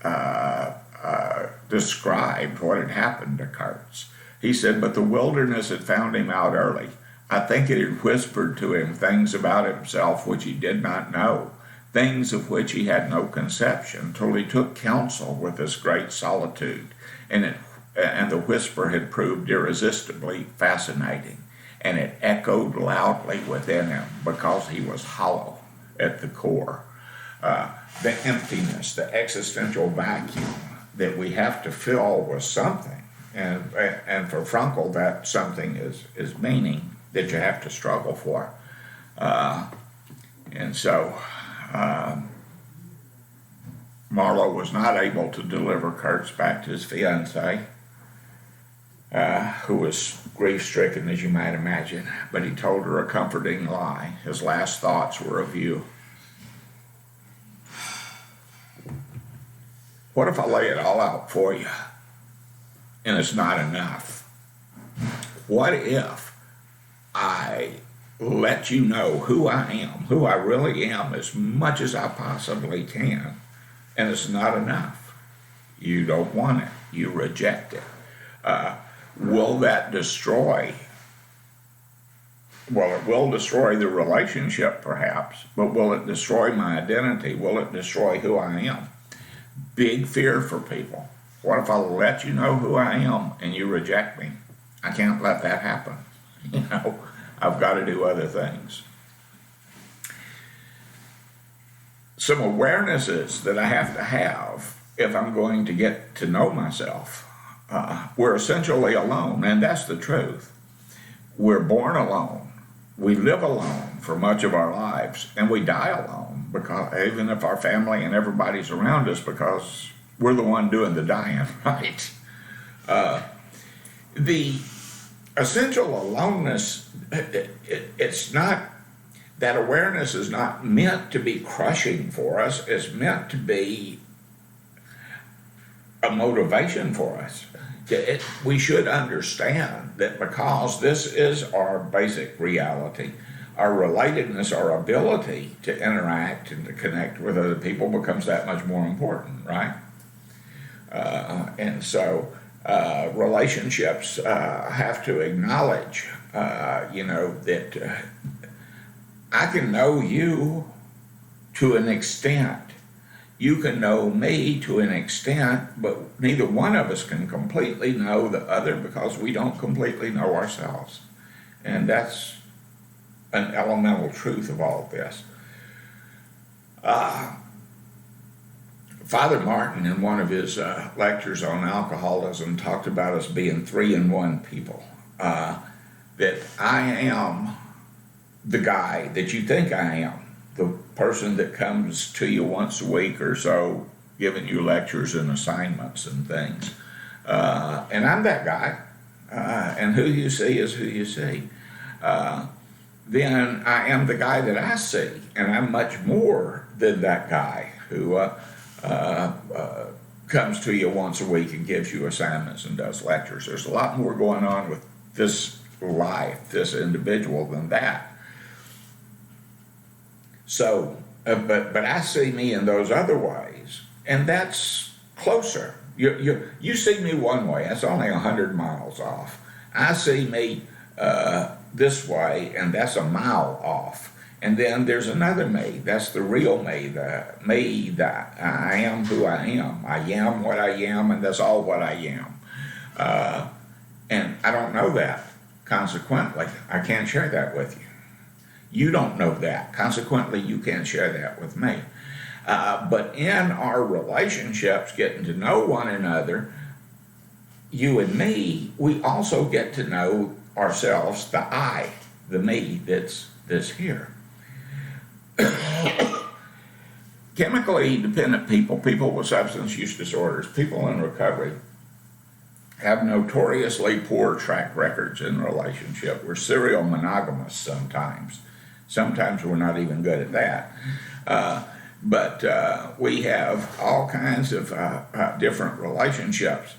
described what had happened to Kurtz. He said, but the wilderness had found him out early. I think it had whispered to him things about himself which he did not know, things of which he had no conception, till he took counsel with this great solitude. And and the whisper had proved irresistibly fascinating, and it echoed loudly within him because he was hollow at the core. The emptiness, the existential vacuum that we have to fill with something. And for Frankl, that something is meaning that you have to struggle for. And so Marlowe was not able to deliver Kurtz back to his fiancée, who was grief-stricken, as you might imagine, but he told her a comforting lie. His last thoughts were of you. What if I lay it all out for you and it's not enough? What if I let you know who I am, who I really am, as much as I possibly can, and it's not enough? You don't want it. You reject it. Will that destroy? Well, it will destroy the relationship, perhaps, but will it destroy my identity? Will it destroy who I am? Big fear for people. What if I let you know who I am and you reject me? I can't let that happen. I've got to do other things. Some awarenesses that I have to have if I'm going to get to know myself. We're essentially alone, and that's the truth. We're born alone. We live alone for much of our lives, and we die alone, because even if our family and everybody's around us, because we're the one doing the dying, right? The essential aloneness, it's not, that awareness is not meant to be crushing for us. It's meant to be a motivation for us. We should understand that because this is our basic reality, our relatedness, our ability to interact and to connect with other people becomes that much more important, right? And so relationships have to acknowledge, that I can know you to an extent. You can know me to an extent, but neither one of us can completely know the other because we don't completely know ourselves. And that's an elemental truth of all of this. Father Martin, in one of his lectures on alcoholism, talked about us being 3-in-1 people. That I am the guy that you think I am, the person that comes to you once a week or so, giving you lectures and assignments and things. And I'm that guy. And who you see is who you see. Then I am the guy that I see, and I'm much more than that guy who comes to you once a week and gives you assignments and does lectures. There's a lot more going on with this life, this individual, than that. So, but I see me in those other ways, and that's closer. You see me one way, that's only 100 miles off. I see me this way, and that's a mile off. And then there's another me, that's the real me, the me that I am who I am. I am what I am, and that's all what I am. And I don't know that. Consequently, I can't share that with you. You don't know that. Consequently, you can't share that with me. But in our relationships, getting to know one another, you and me, we also get to know ourselves, the I, the me that's here. Chemically dependent people with substance use disorders, people in recovery, have notoriously poor track records in relationship. We're serial monogamous sometimes. Sometimes we're not even good at that. But we have all kinds of different relationships.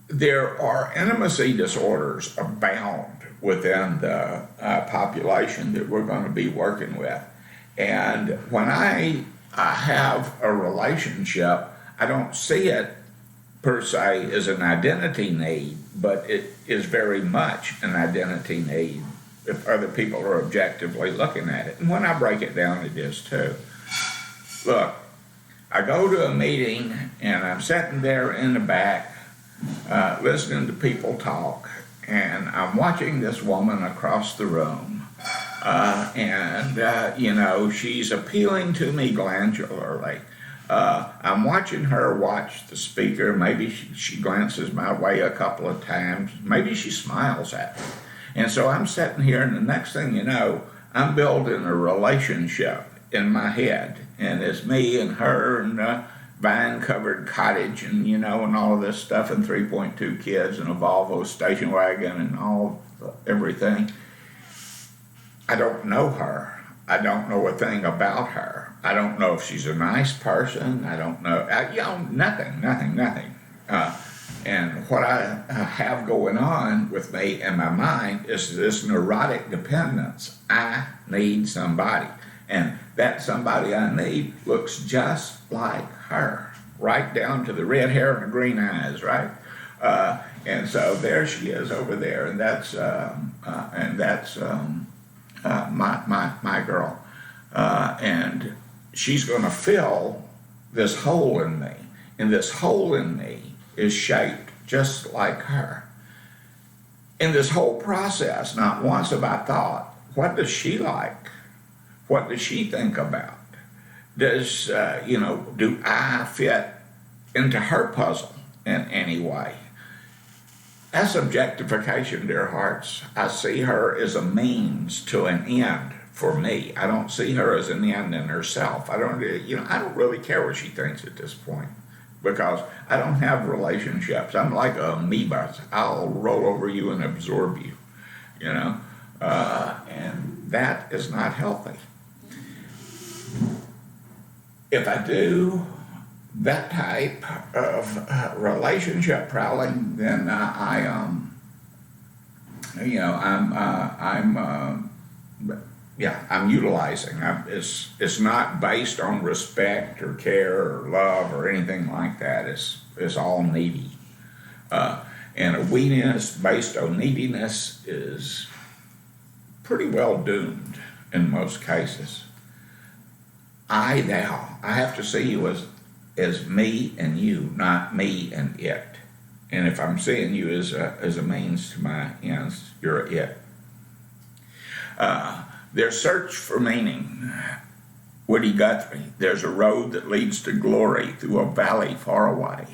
There are intimacy disorders abound within the population that we're going to be working with. And when I have a relationship, I don't see it per se as an identity need, but it is very much an identity need if other people are objectively looking at it. And when I break it down, it is too. Look, I go to a meeting and I'm sitting there in the back listening to people talk, and I'm watching this woman across the room, and she's appealing to me glandularly. I'm watching her watch the speaker. Maybe she glances my way a couple of times. Maybe she smiles at me. And so I'm sitting here, and the next thing you know, I'm building a relationship in my head. And it's me and her and a vine-covered cottage and, and all of this stuff, and 3.2 kids and a Volvo station wagon and everything. I don't know her. I don't know a thing about her. I don't know if she's a nice person. I don't know. Nothing. And what I have going on with me in my mind is this neurotic dependence. I need somebody. And that somebody I need looks just like her, right down to the red hair and the green eyes, right? And so there she is over there, and that's my girl, and she's going to fill this hole in me, and this hole in me is shaped just like her. In this whole process, not once have I thought, what does she like? What does she think about? Does, do I fit into her puzzle in any way? That's objectification, dear hearts. I see her as a means to an end for me. I don't see her as an end in herself. I don't really care what she thinks at this point, because I don't have relationships. I'm like an amoeba. I'll roll over you and absorb you, and that is not healthy. If I do that type of relationship prowling, then I'm utilizing. It's not based on respect or care or love or anything like that. It's all needy, and a weakness based on neediness is pretty well doomed in most cases. I have to see you as me and you, not me and it. And if I'm seeing you as a means to my ends, you're it. Their search for meaning. Woody Guthrie, there's a road that leads to glory through a valley far away.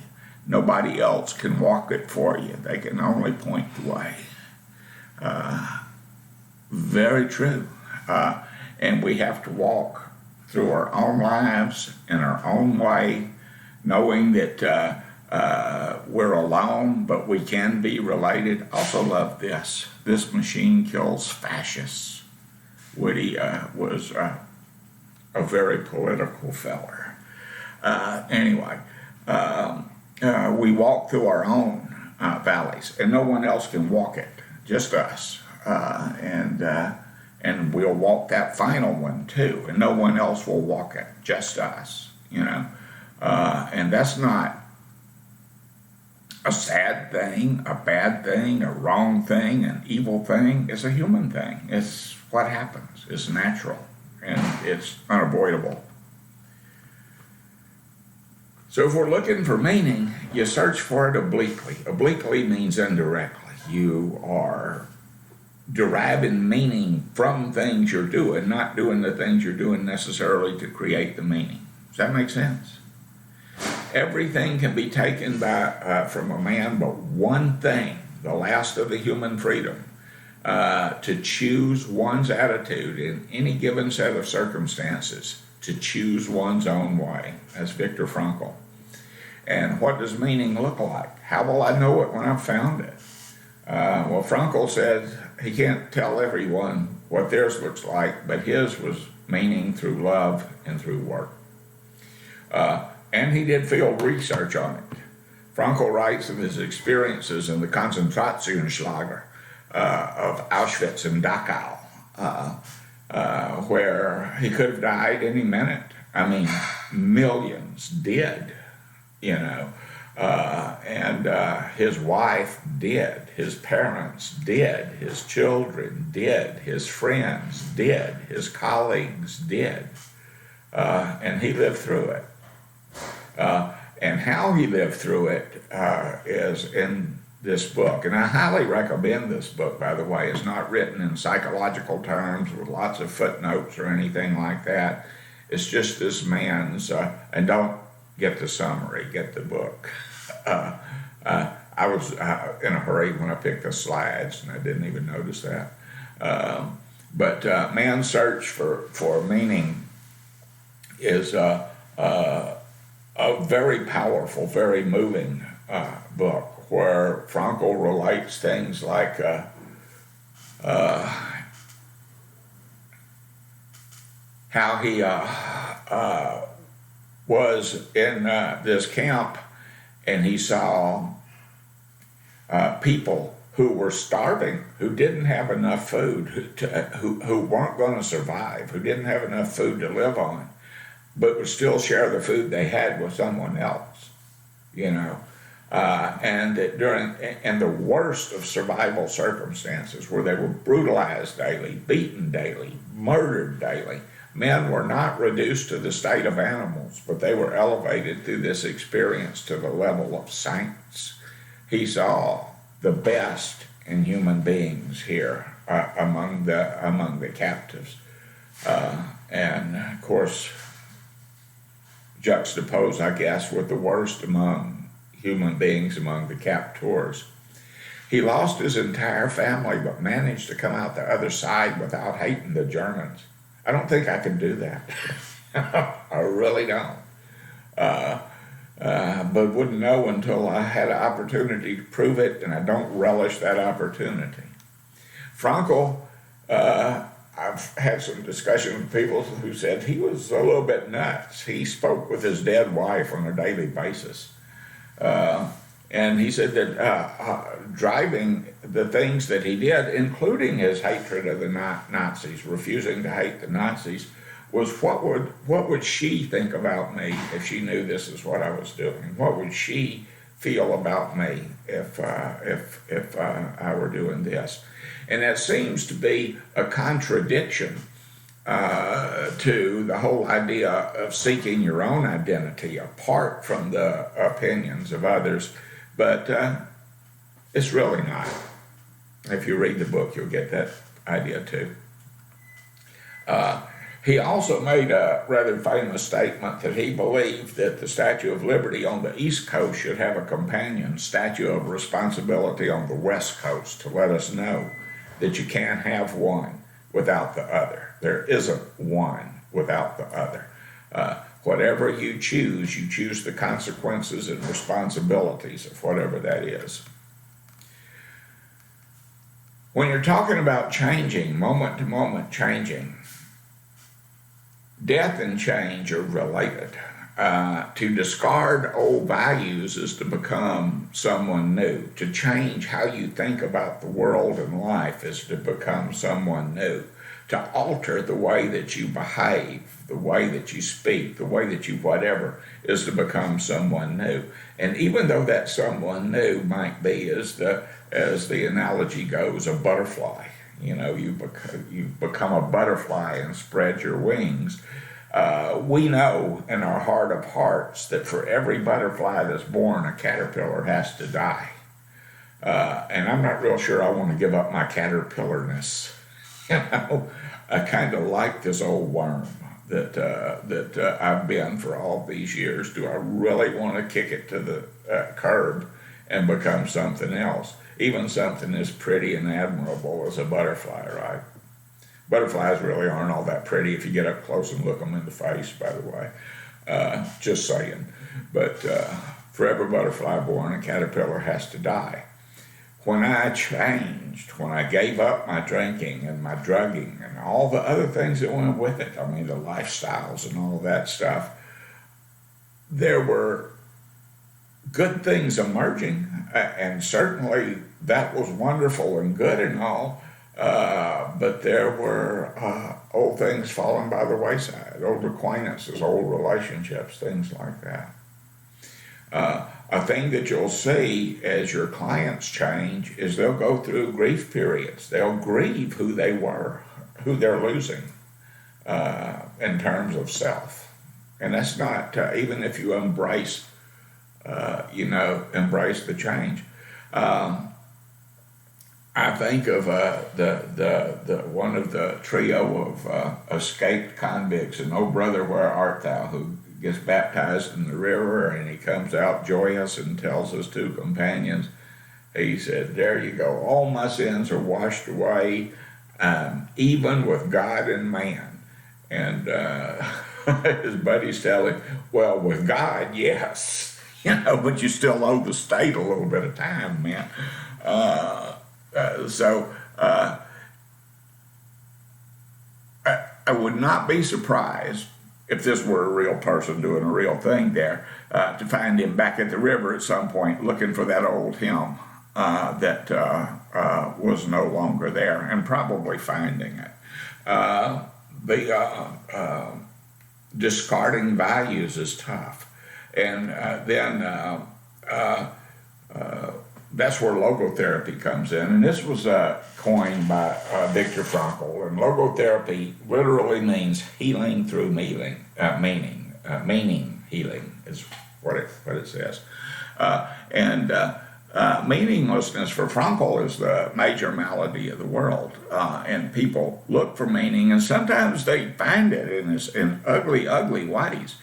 Nobody else can walk it for you. They can only point the way. Very true. And we have to walk through our own lives in our own way, knowing that we're alone, but we can be related. Also love this. This machine kills fascists. Woody was a very political feller. Anyway, we walk through our own valleys, and no one else can walk it, just us. And we'll walk that final one too, and no one else will walk it, just us, and that's not a sad thing, a bad thing, a wrong thing, an evil thing. It's a human thing. It's what happens. It's natural, and it's unavoidable. So if we're looking for meaning, you search for it obliquely. Obliquely means indirectly. You are deriving meaning from things you're doing, not doing the things you're doing necessarily to create the meaning. Does that make sense? Everything can be taken from a man, but one thing, the last of the human freedom, to choose one's attitude in any given set of circumstances, to choose one's own way. That's Viktor Frankl. And what does meaning look like? How will I know it when I've found it? Well, Frankl said he can't tell everyone what theirs looks like, but his was meaning through love and through work. And he did field research on it. Frankl writes of his experiences in the Konzentrationslager of Auschwitz and Dachau, where he could have died any minute. I mean, millions did, and his wife did, his parents did, his children did, his friends did, his colleagues did, and he lived through it. And how he lived through it is in this book. And I highly recommend this book, by the way. It's not written in psychological terms with lots of footnotes or anything like that. It's just this man's, and don't get the summary, get the book. I was in a hurry when I picked the slides, and I didn't even notice that. But Man's Search for Meaning is a very powerful, very moving book, where Frankl relates things like how he was in this camp, and he saw people who were starving, who didn't have enough food, who weren't going to survive, who didn't have enough food to live on, but would still share the food they had with someone else, you know. And that in the worst of survival circumstances, where they were brutalized daily, beaten daily, murdered daily, men were not reduced to the state of animals, but they were elevated through this experience to the level of saints. He saw the best in human beings here among the captives, and of course juxtaposed, I guess, with the worst among human beings among the captors. He lost his entire family, but managed to come out the other side without hating the Germans. I don't think I can do that. I really don't. But wouldn't know until I had an opportunity to prove it, and I don't relish that opportunity. Frankl, I've had some discussion with people who said he was a little bit nuts. He spoke with his dead wife on a daily basis. And he said that driving the things that he did, including his hatred of the Nazis, refusing to hate the Nazis, was what would she think about me if she knew this is what I was doing? What would she feel about me if I were doing this? And that seems to be a contradiction to the whole idea of seeking your own identity apart from the opinions of others. But it's really not. If you read the book, you'll get that idea too. He also made a rather famous statement that he believed that the Statue of Liberty on the East Coast should have a companion Statue of Responsibility on the West Coast, to let us know that you can't have one without the other. There isn't one without the other. Whatever you choose the consequences and responsibilities of whatever that is. When you're talking about changing, moment to moment changing, death and change are related. To discard old values is to become someone new. To change how you think about the world and life is to become someone new. To alter the way that you behave, the way that you speak, the way that you whatever, is to become someone new. And even though that someone new might be, as the analogy goes, a butterfly. You know, you become a butterfly and spread your wings. We know in our heart of hearts that for every butterfly that's born, a caterpillar has to die. And I'm not real sure I want to give up my caterpillarness. You know, I kind of like this old worm that I've been for all these years. Do I really want to kick it to the curb and become something else? Even something as pretty and admirable as a butterfly, right? Butterflies really aren't all that pretty if you get up close and look them in the face, by the way. Just saying. But for every butterfly born, a caterpillar has to die. When I changed, when I gave up my drinking and my drugging and all the other things that went with it, I mean, the lifestyles and all that stuff, there were good things emerging, and certainly that was wonderful and good and all, but there were old things falling by the wayside, old acquaintances, old relationships, things like that. A thing that you'll see as your clients change is they'll go through grief periods. They'll grieve who they were, who they're losing in terms of self. And that's not, even if you embrace embrace the change. I think of the one of the trio of escaped convicts, and "Oh brother, where art thou?" who gets baptized in the river, and he comes out joyous and tells his two companions, he said, "There you go, all my sins are washed away, even with God and man." And his buddies tell him, "Well, with God, yes, but you still owe the state a little bit of time, man." I would not be surprised if this were a real person doing a real thing there, to find him back at the river at some point looking for that old hymn that was no longer there, and probably finding it. The discarding values is tough. And then that's where logotherapy comes in. And this was coined by Viktor Frankl. And logotherapy literally means healing through meaning. Meaning healing is what it says. Meaninglessness for Frankl is the major malady of the world. And people look for meaning, and sometimes they find it in ugly, ugly ways.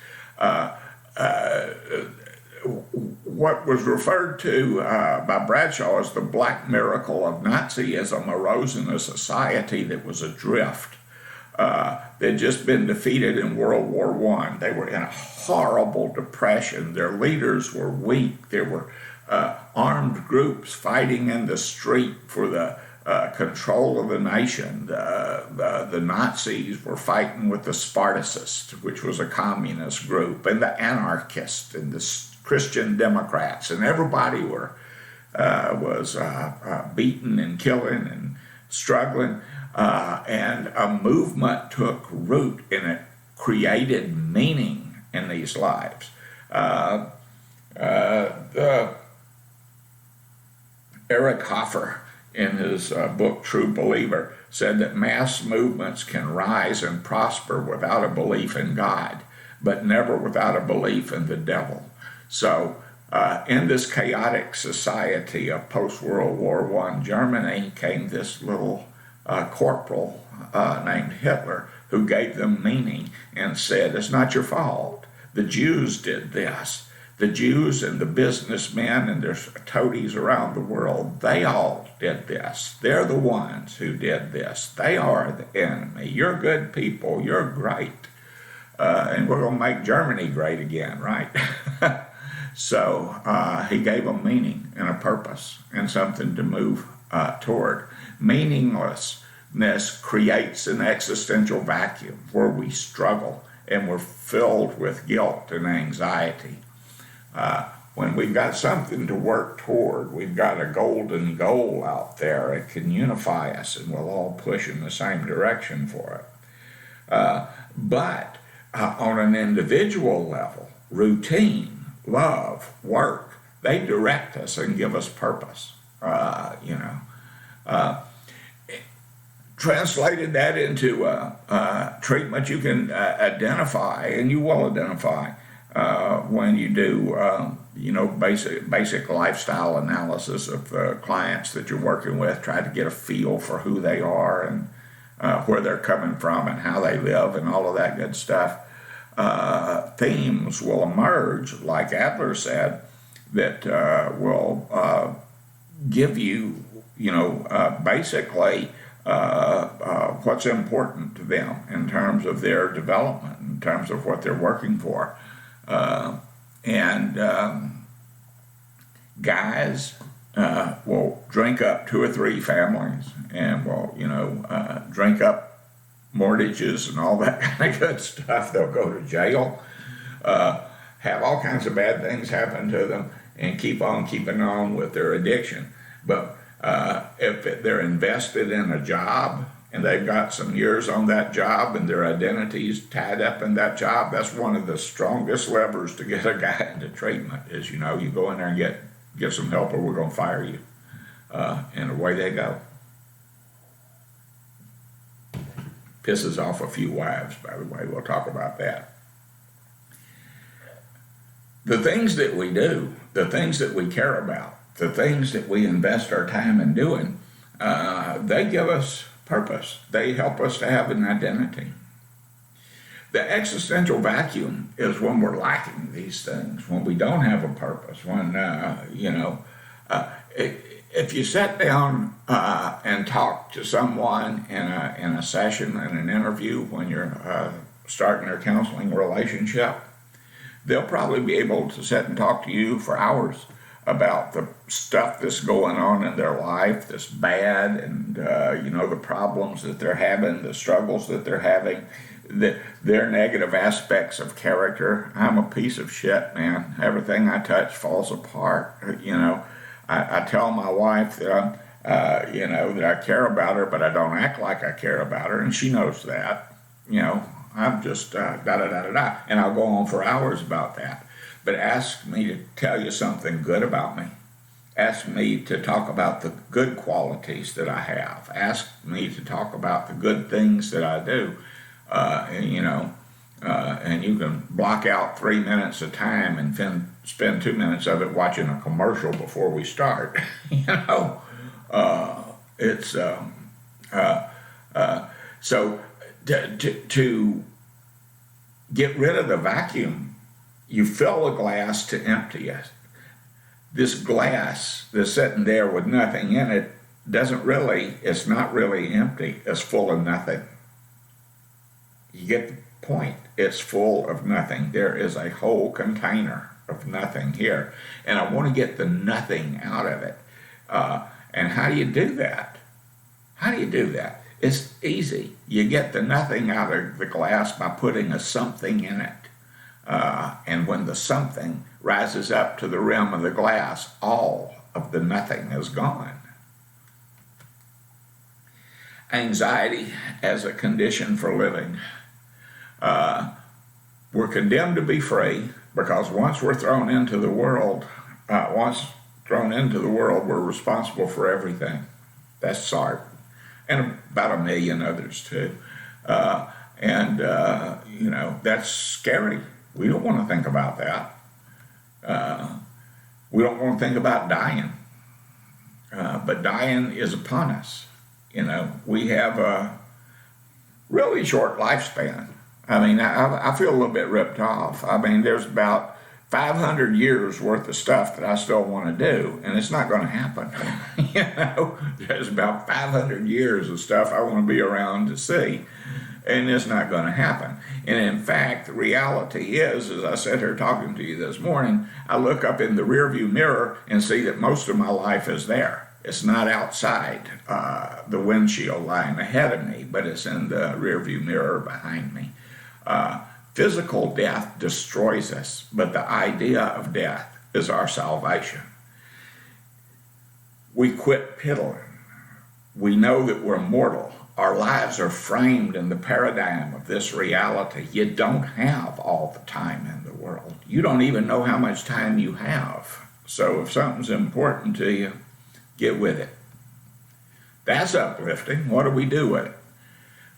What was referred to by Bradshaw as the black miracle of Nazism arose in a society that was adrift. They'd just been defeated in World War I. They were in a horrible depression. Their leaders were weak. There were armed groups fighting in the street for the control of the nation. The Nazis were fighting with the Spartacists, which was a communist group, and the anarchists and the Christian Democrats, and everybody was beaten and killing and struggling, and a movement took root, and it created meaning in these lives. Eric Hoffer, in his book True Believer, said that mass movements can rise and prosper without a belief in God, but never without a belief in the devil. So in this chaotic society of post-World War I Germany came this little corporal named Hitler, who gave them meaning and said, "It's not your fault. The Jews did this. The Jews and the businessmen and their toadies around the world, they all did this. They're the ones who did this. They are the enemy. You're good people. You're great. And we're going to make Germany great again, right?" So he gave them meaning and a purpose and something to move toward. Meaninglessness creates an existential vacuum where we struggle and we're filled with guilt and anxiety. When we've got something to work toward, we've got a golden goal out there, it can unify us and we'll all push in the same direction for it. But on an individual level, routine, love, work, they direct us and give us purpose. Translated that into treatment, you can identify, and you will identify when you do, basic lifestyle analysis of the clients that you're working with. Try to get a feel for who they are and where they're coming from and how they live and all of that good stuff. Themes will emerge, like Adler said, that will give you, basically what's important to them in terms of their development, in terms of what they're working for. Guys will drink up 2 or 3 families and will, drink up mortgages and all that kind of good stuff. They'll go to jail, have all kinds of bad things happen to them, and keep on keeping on with their addiction. But if they're invested in a job and they've got some years on that job and their identity's tied up in that job, that's one of the strongest levers to get a guy into treatment is, you go in there and get some help or we're going to fire you. And away they go. Pisses off a few wives, by the way. We'll talk about that. the things that we do, the things that we care about, the things that we invest our time in doing, they give us purpose. They help us to have an identity. The existential vacuum is when we're lacking these things, when we don't have a purpose, when, if you sit down and talk to someone in a session, in an interview, when you're starting a counseling relationship, they'll probably be able to sit and talk to you for hours about the stuff that's going on in their life that's bad, and the problems that they're having, the struggles that they're having, their negative aspects of character. I'm a piece of shit, man. Everything I touch falls apart. I tell my wife that that I care about her, but I don't act like I care about her, and she knows that. I'm just da-da-da-da-da, and I'll go on for hours about that. But ask me to tell you something good about me. Ask me to talk about the good qualities that I have. Ask me to talk about the good things that I do. And you can block out 3 minutes of time and spend 2 minutes of it watching a commercial before we start. So to get rid of the vacuum, you fill a glass to empty it. This glass that's sitting there with nothing in it it's not really empty. It's full of nothing. You get the point. It's full of nothing. There is a whole container of nothing here. And I want to get the nothing out of it. And how do you do that? It's easy. You get the nothing out of the glass by putting a something in it. And when the something rises up to the rim of the glass, all of the nothing is gone. Anxiety as a condition for living. We're condemned to be free because once we're thrown into the world, we're responsible for everything. That's Sartre, and about 1 million others too. That's scary. We don't want to think about that. We don't want to think about dying. But dying is upon us. We have a really short lifespan. I feel a little bit ripped off. There's about 500 years worth of stuff that I still want to do, and it's not going to happen. There's about 500 years of stuff I want to be around to see, and it's not going to happen. And in fact, the reality is, as I sat here talking to you this morning, I look up in the rearview mirror and see that most of my life is there. It's not outside the windshield lying ahead of me, but it's in the rearview mirror behind me. Physical death destroys us, but the idea of death is our salvation. We quit piddling. We know that we're mortal. Our lives are framed in the paradigm of this reality. You don't have all the time in the world. You don't even know how much time you have. So if something's important to you, get with it. That's uplifting. What do we do with it?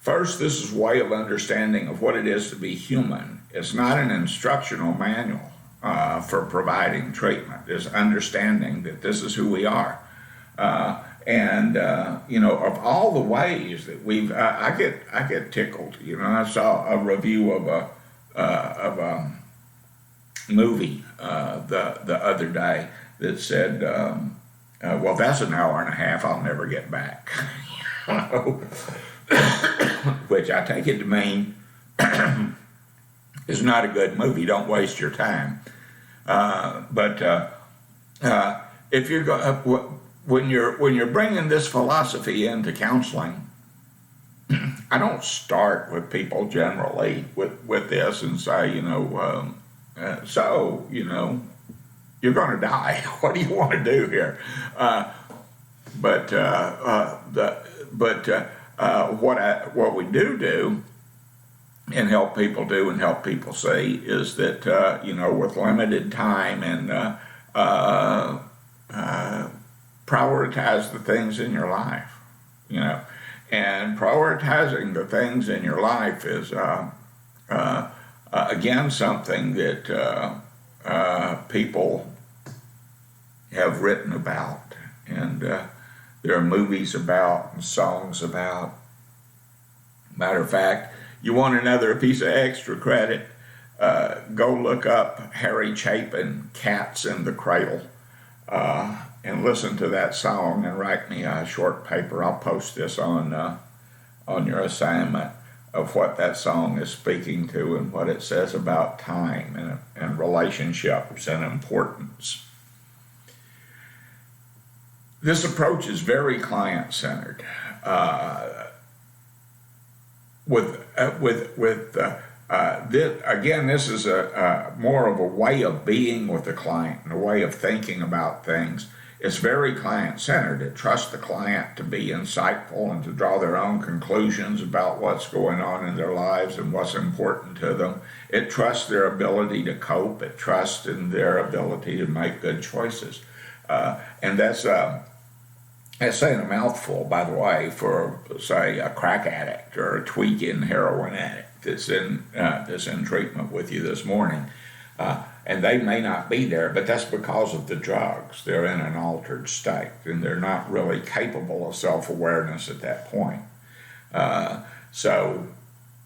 First, this is a way of understanding of what it is to be human. It's not an instructional manual for providing treatment. It's understanding that this is who we are. Of all the ways that I get tickled. I saw a review of a movie the other day that said, well, that's an hour and a half I'll never get back. Which I take it to mean is not a good movie. Don't waste your time. If you're when you're bringing this philosophy into counseling, I don't start with people generally with this and say, you're going to die. What do you want to do here? What we do and help people do and help people see is that with limited time and prioritize the things in your life, and prioritizing the things in your life is again something that people have written about, and there are movies about and songs about. Matter of fact, you want another piece of extra credit, go look up Harry Chapin, Cats in the Cradle, and listen to that song and write me a short paper. I'll post this on your assignment of what that song is speaking to and what it says about time and relationships and importance. This approach is very client-centered. This is more of a way of being with the client and a way of thinking about things. It's very client-centered. It trusts the client to be insightful and to draw their own conclusions about what's going on in their lives and what's important to them. It trusts their ability to cope. It trusts in their ability to make good choices. And that's saying a mouthful, by the way, for, say, a crack addict or a tweaking heroin addict that's in treatment with you this morning. And they may not be there, but that's because of the drugs. They're in an altered state, and they're not really capable of self-awareness at that point. So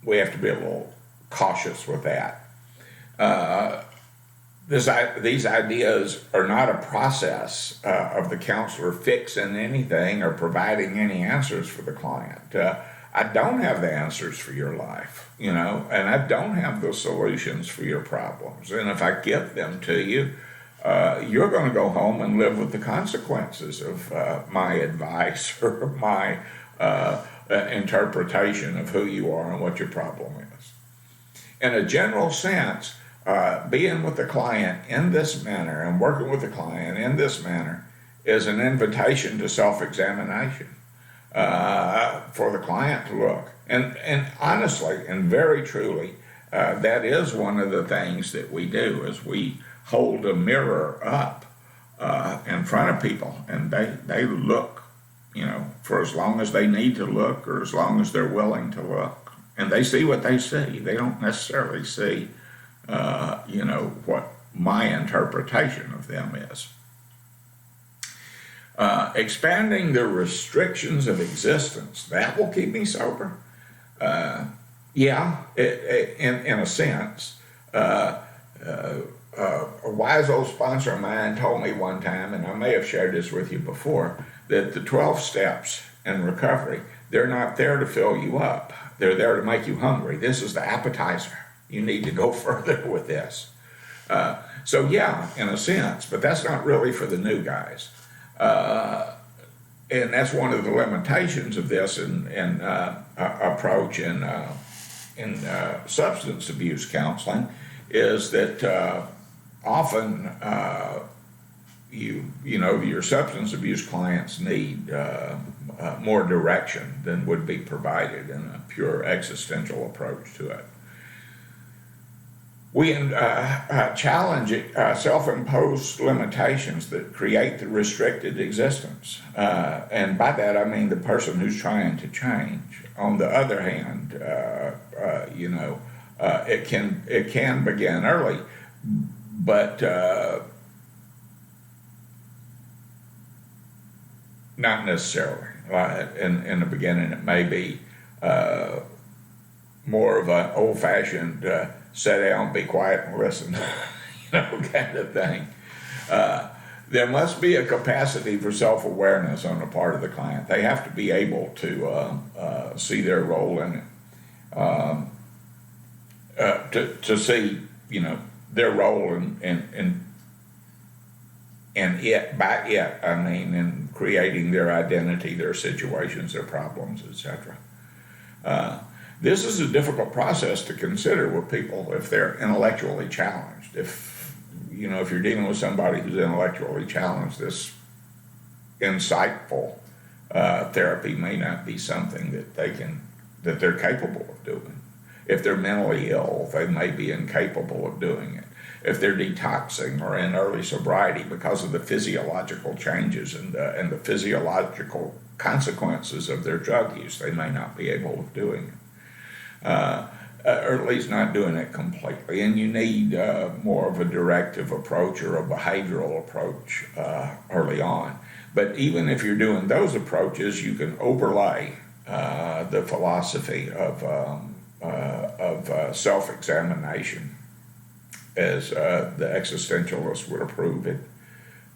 we have to be a little cautious with that. These ideas are not a process of the counselor fixing anything or providing any answers for the client. I don't have the answers for your life, and I don't have the solutions for your problems. And if I give them to you, you're going to go home and live with the consequences of my advice or my interpretation of who you are and what your problem is. In a general sense, being with the client in this manner and working with the client in this manner is an invitation to self-examination. For the client to look. And honestly and very truly, that is one of the things that we do is we hold a mirror up in front of people, and they look, for as long as they need to look or as long as they're willing to look. And they see what they see. They don't necessarily see, what my interpretation of them is. Expanding the restrictions of existence, that will keep me sober. In a sense. A wise old sponsor of mine told me one time, and I may have shared this with you before, that the 12 steps in recovery, they're not there to fill you up. They're there to make you hungry. This is the appetizer. You need to go further with this. In a sense, but that's not really for the new guys. And that's one of the limitations of this approach in substance abuse counseling is that often your substance abuse clients need more direction than would be provided in a pure existential approach to it. We challenge self-imposed limitations that create the restricted existence. And by that I mean the person who's trying to change. On the other hand, it can begin early, but not necessarily. In the beginning it may be more of an old-fashioned sit down, be quiet, and listen, kind of thing. There must be a capacity for self-awareness on the part of the client. They have to be able to see their role in it, to see, their role in in creating their identity, their situations, their problems, etc. This is a difficult process to consider with people if they're intellectually challenged. If you're dealing with somebody who's intellectually challenged, this insightful therapy may not be something that they're capable of doing. If they're mentally ill, they may be incapable of doing it. If they're detoxing or in early sobriety because of the physiological changes and the physiological consequences of their drug use, they may not be able of doing it. or at least not doing it completely. And you need more of a directive approach or a behavioral approach early on. But even if you're doing those approaches, you can overlay the philosophy of self-examination, as the existentialists would approve it,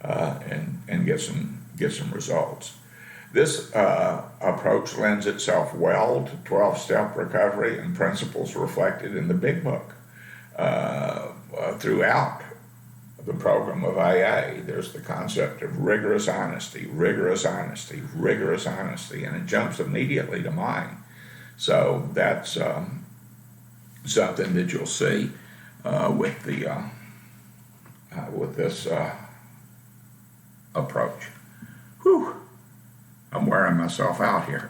and get some results. This approach lends itself well to 12-step recovery and principles reflected in the Big Book. Throughout the program of AA, there's the concept of rigorous honesty, rigorous honesty, rigorous honesty, and it jumps immediately to mind. So that's something that you'll see with this approach. Whew. I'm wearing myself out here.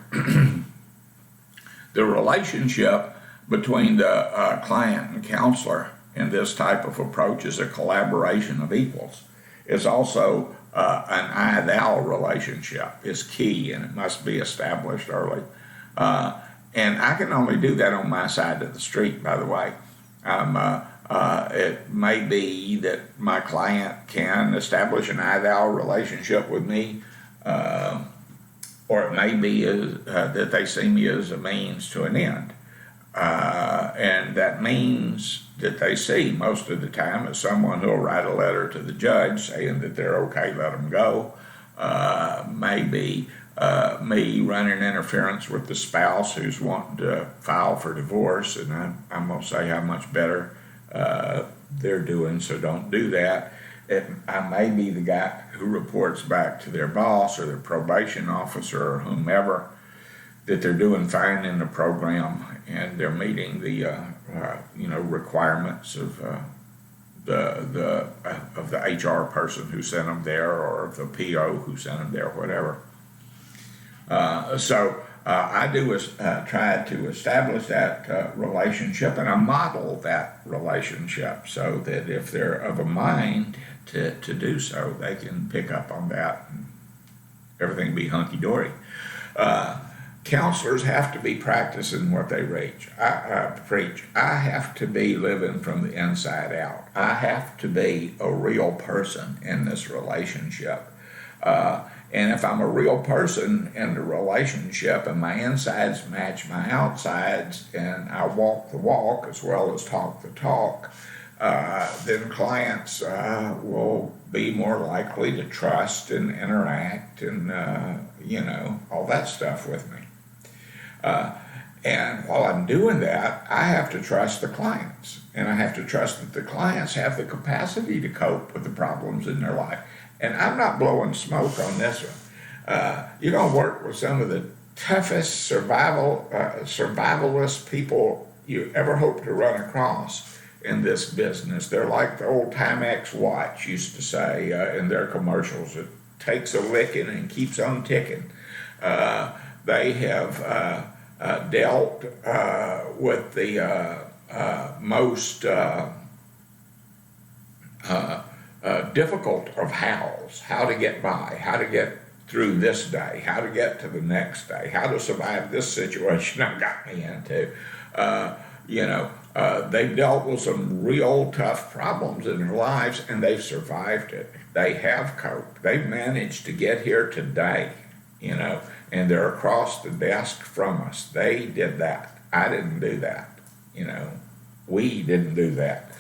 The relationship between the client and counselor in this type of approach is a collaboration of equals. It's also an I-thou relationship is key, and it must be established early. And I can only do that on my side of the street, by the way. It may be that my client can establish an I-thou relationship with me, or it may be that they see me as a means to an end. And that means that they see most of the time as someone who will write a letter to the judge saying that they're okay, let them go. Maybe me running interference with the spouse who's wanting to file for divorce, and I'm going to say how much better they're doing, so don't do that. I may be the guy who reports back to their boss or their probation officer or whomever that they're doing fine in the program and they're meeting the requirements of the HR person who sent them there, or of the PO who sent them there, whatever. So I do try to establish that relationship, and I model that relationship so that if they're of a mind to do so, they can pick up on that and everything be hunky-dory. Counselors have to be practicing what they preach. I have to be living from the inside out. I have to be a real person in this relationship. And if I'm a real person in the relationship and my insides match my outsides and I walk the walk as well as talk the talk, then clients will be more likely to trust and interact and, all that stuff with me. And while I'm doing that, I have to trust the clients. And I have to trust that the clients have the capacity to cope with the problems in their life. And I'm not blowing smoke on this one. You're going to work with some of the toughest survivalist people you ever hope to run across in this business. They're like the old Timex watch used to say in their commercials. It takes a licking and keeps on ticking. They have dealt with the most difficult of hows, how to get by, how to get through this day, how to get to the next day, how to survive this situation I got me into. They've dealt with some real tough problems in their lives, and they've survived it. They have coped. They've managed to get here today, and they're across the desk from us. They did that. I didn't do that. We didn't do that.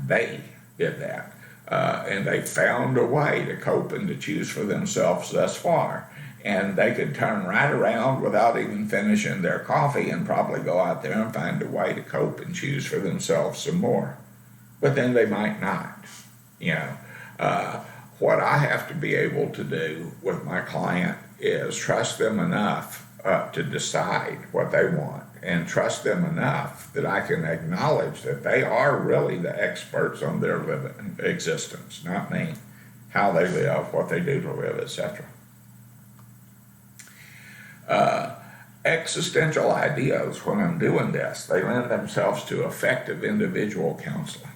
They did that. And they found a way to cope and to choose for themselves thus far. And they could turn right around without even finishing their coffee and probably go out there and find a way to cope and choose for themselves some more. But then they might not. What I have to be able to do with my client is trust them enough to decide what they want, and trust them enough that I can acknowledge that they are really the experts on their living existence, not me, how they live, what they do to live, etc. Existential ideas, when I'm doing this, they lend themselves to effective individual counseling.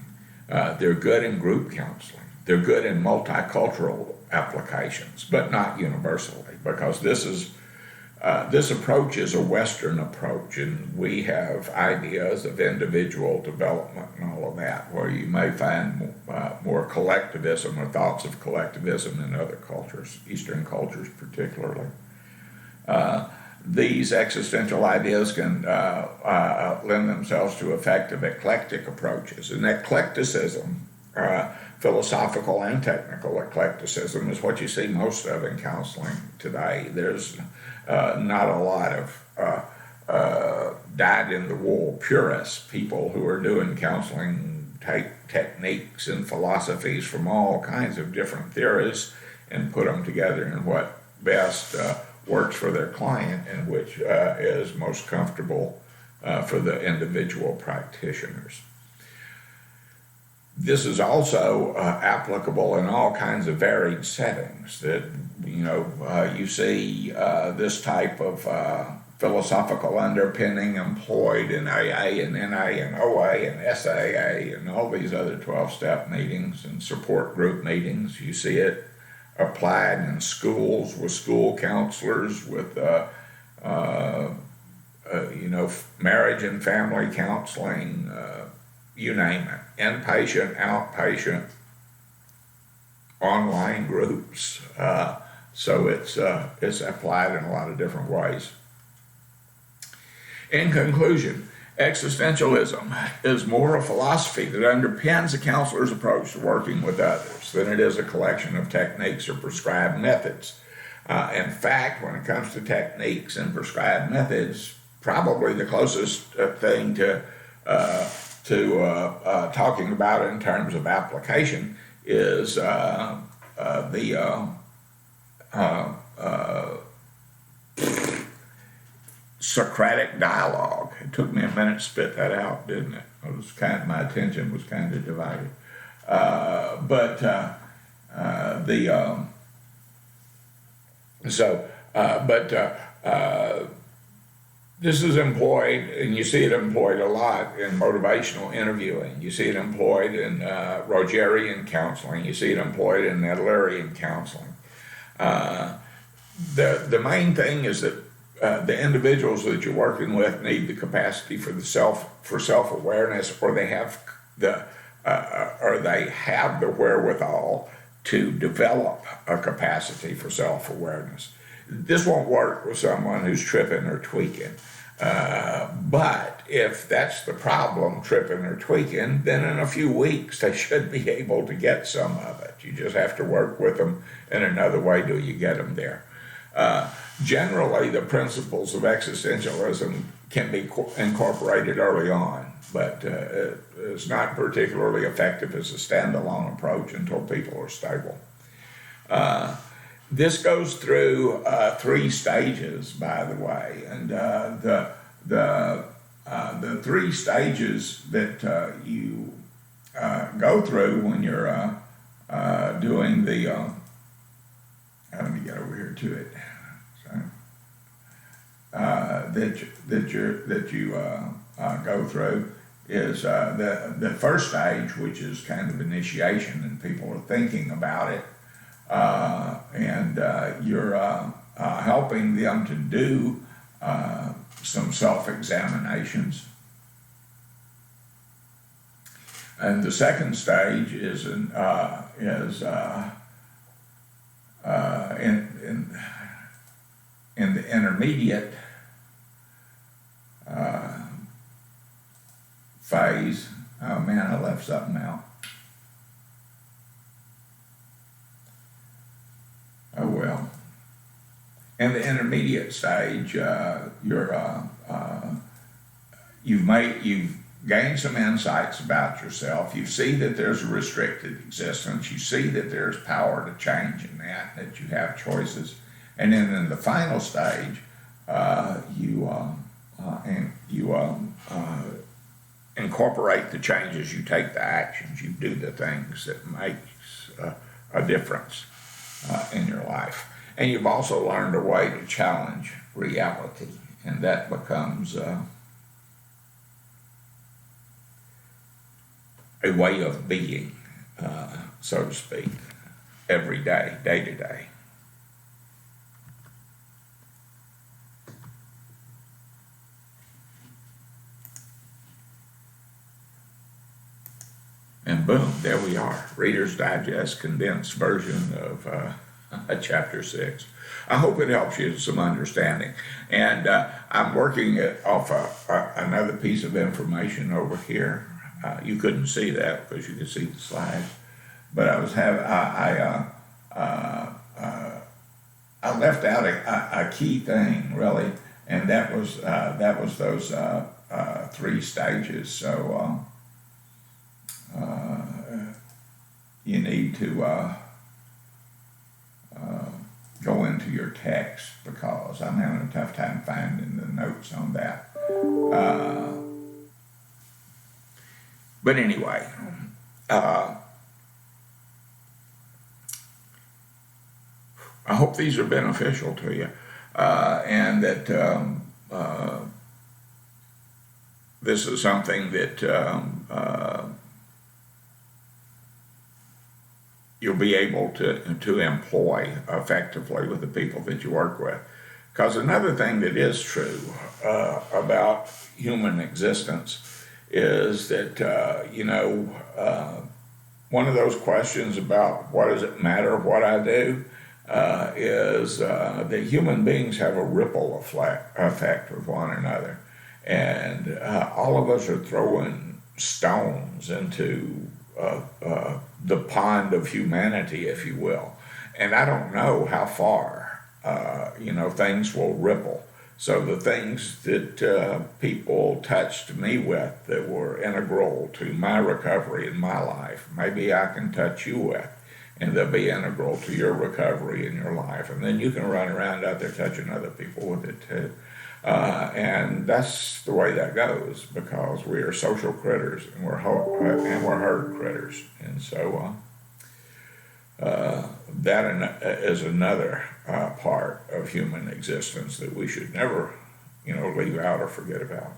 They're good in group counseling. They're good in multicultural applications, but not universally, because this is This approach is a Western approach, and we have ideas of individual development and all of that, where you may find more collectivism or thoughts of collectivism in other cultures, Eastern cultures particularly. These existential ideas can lend themselves to effective eclectic approaches. And eclecticism, philosophical and technical eclecticism, is what you see most of in counseling today. There's not a lot of dyed-in-the-wool purists, people who are doing counseling techniques and philosophies from all kinds of different theories and put them together in what best works for their client and which is most comfortable for the individual practitioners. This is also applicable in all kinds of varied settings. That you see this type of philosophical underpinning employed in AA and NA and OA and SAA and all these other 12-step meetings and support group meetings. You see it applied in schools with school counselors, with marriage and family counseling. You name it, inpatient, outpatient, online groups. So it's applied in a lot of different ways. In conclusion, existentialism is more a philosophy that underpins a counselor's approach to working with others than it is a collection of techniques or prescribed methods. In fact, when it comes to techniques and prescribed methods, probably the closest thing to talking about in terms of application is the Socratic dialogue. It took me a minute to spit that out, didn't it? My attention was kind of divided. This is employed, and you see it employed a lot in motivational interviewing. You see it employed in Rogerian counseling. You see it employed in Adlerian counseling. The main thing is that the individuals that you're working with need the capacity for self-awareness, or they have the wherewithal to develop a capacity for self-awareness. This won't work with someone who's tripping or tweaking. But if that's the problem, tripping or tweaking, then in a few weeks they should be able to get some of it. You just have to work with them in another way till you get them there. Generally, the principles of existentialism can be incorporated early on, but it's not particularly effective as a standalone approach until people are stable. This goes through 3 stages, by the way, and the 3 stages that you go through when you're doing the. Let me get over here to it. That you go through is the first stage, which is kind of initiation, and people are thinking about it. And you're helping them to do some self-examinations. And the second stage is in the intermediate phase. Oh man, I left something out. Oh well. In the intermediate stage, you've gained some insights about yourself. You see that there's a restricted existence. You see that there's power to change in that you have choices. And then in the final stage, you incorporate the changes. You take the actions. You do the things that makes a difference in your life. And you've also learned a way to challenge reality, and that becomes a way of being, so to speak, every day, day to day. And boom, there we are. Reader's Digest condensed version of chapter 6. I hope it helps you some understanding. And I'm working it off another piece of information over here. You couldn't see that because you could see the slides. But I was having, I left out a key thing, really, and that was those 3 stages. So you need to go into your text because I'm having a tough time finding the notes on that. But anyway, I hope these are beneficial to you, and that this is something that you'll be able to employ effectively with the people that you work with. Because another thing that is true about human existence is that, one of those questions about what does it matter what I do is that human beings have a ripple effect with one another. And all of us are throwing stones into the pond of humanity, if you will. And I don't know how far, things will ripple. So the things that people touched me with that were integral to my recovery in my life, maybe I can touch you with, and they'll be integral to your recovery in your life. And then you can run around out there touching other people with it too. And that's the way that goes, because we are social critters and we're herd critters. And so that is another part of human existence that we should never, leave out or forget about.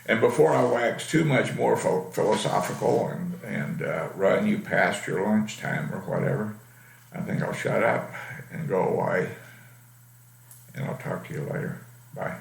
And before I wax too much more philosophical and run you past your lunchtime or whatever, I think I'll shut up and go away. And I'll talk to you later. Bye.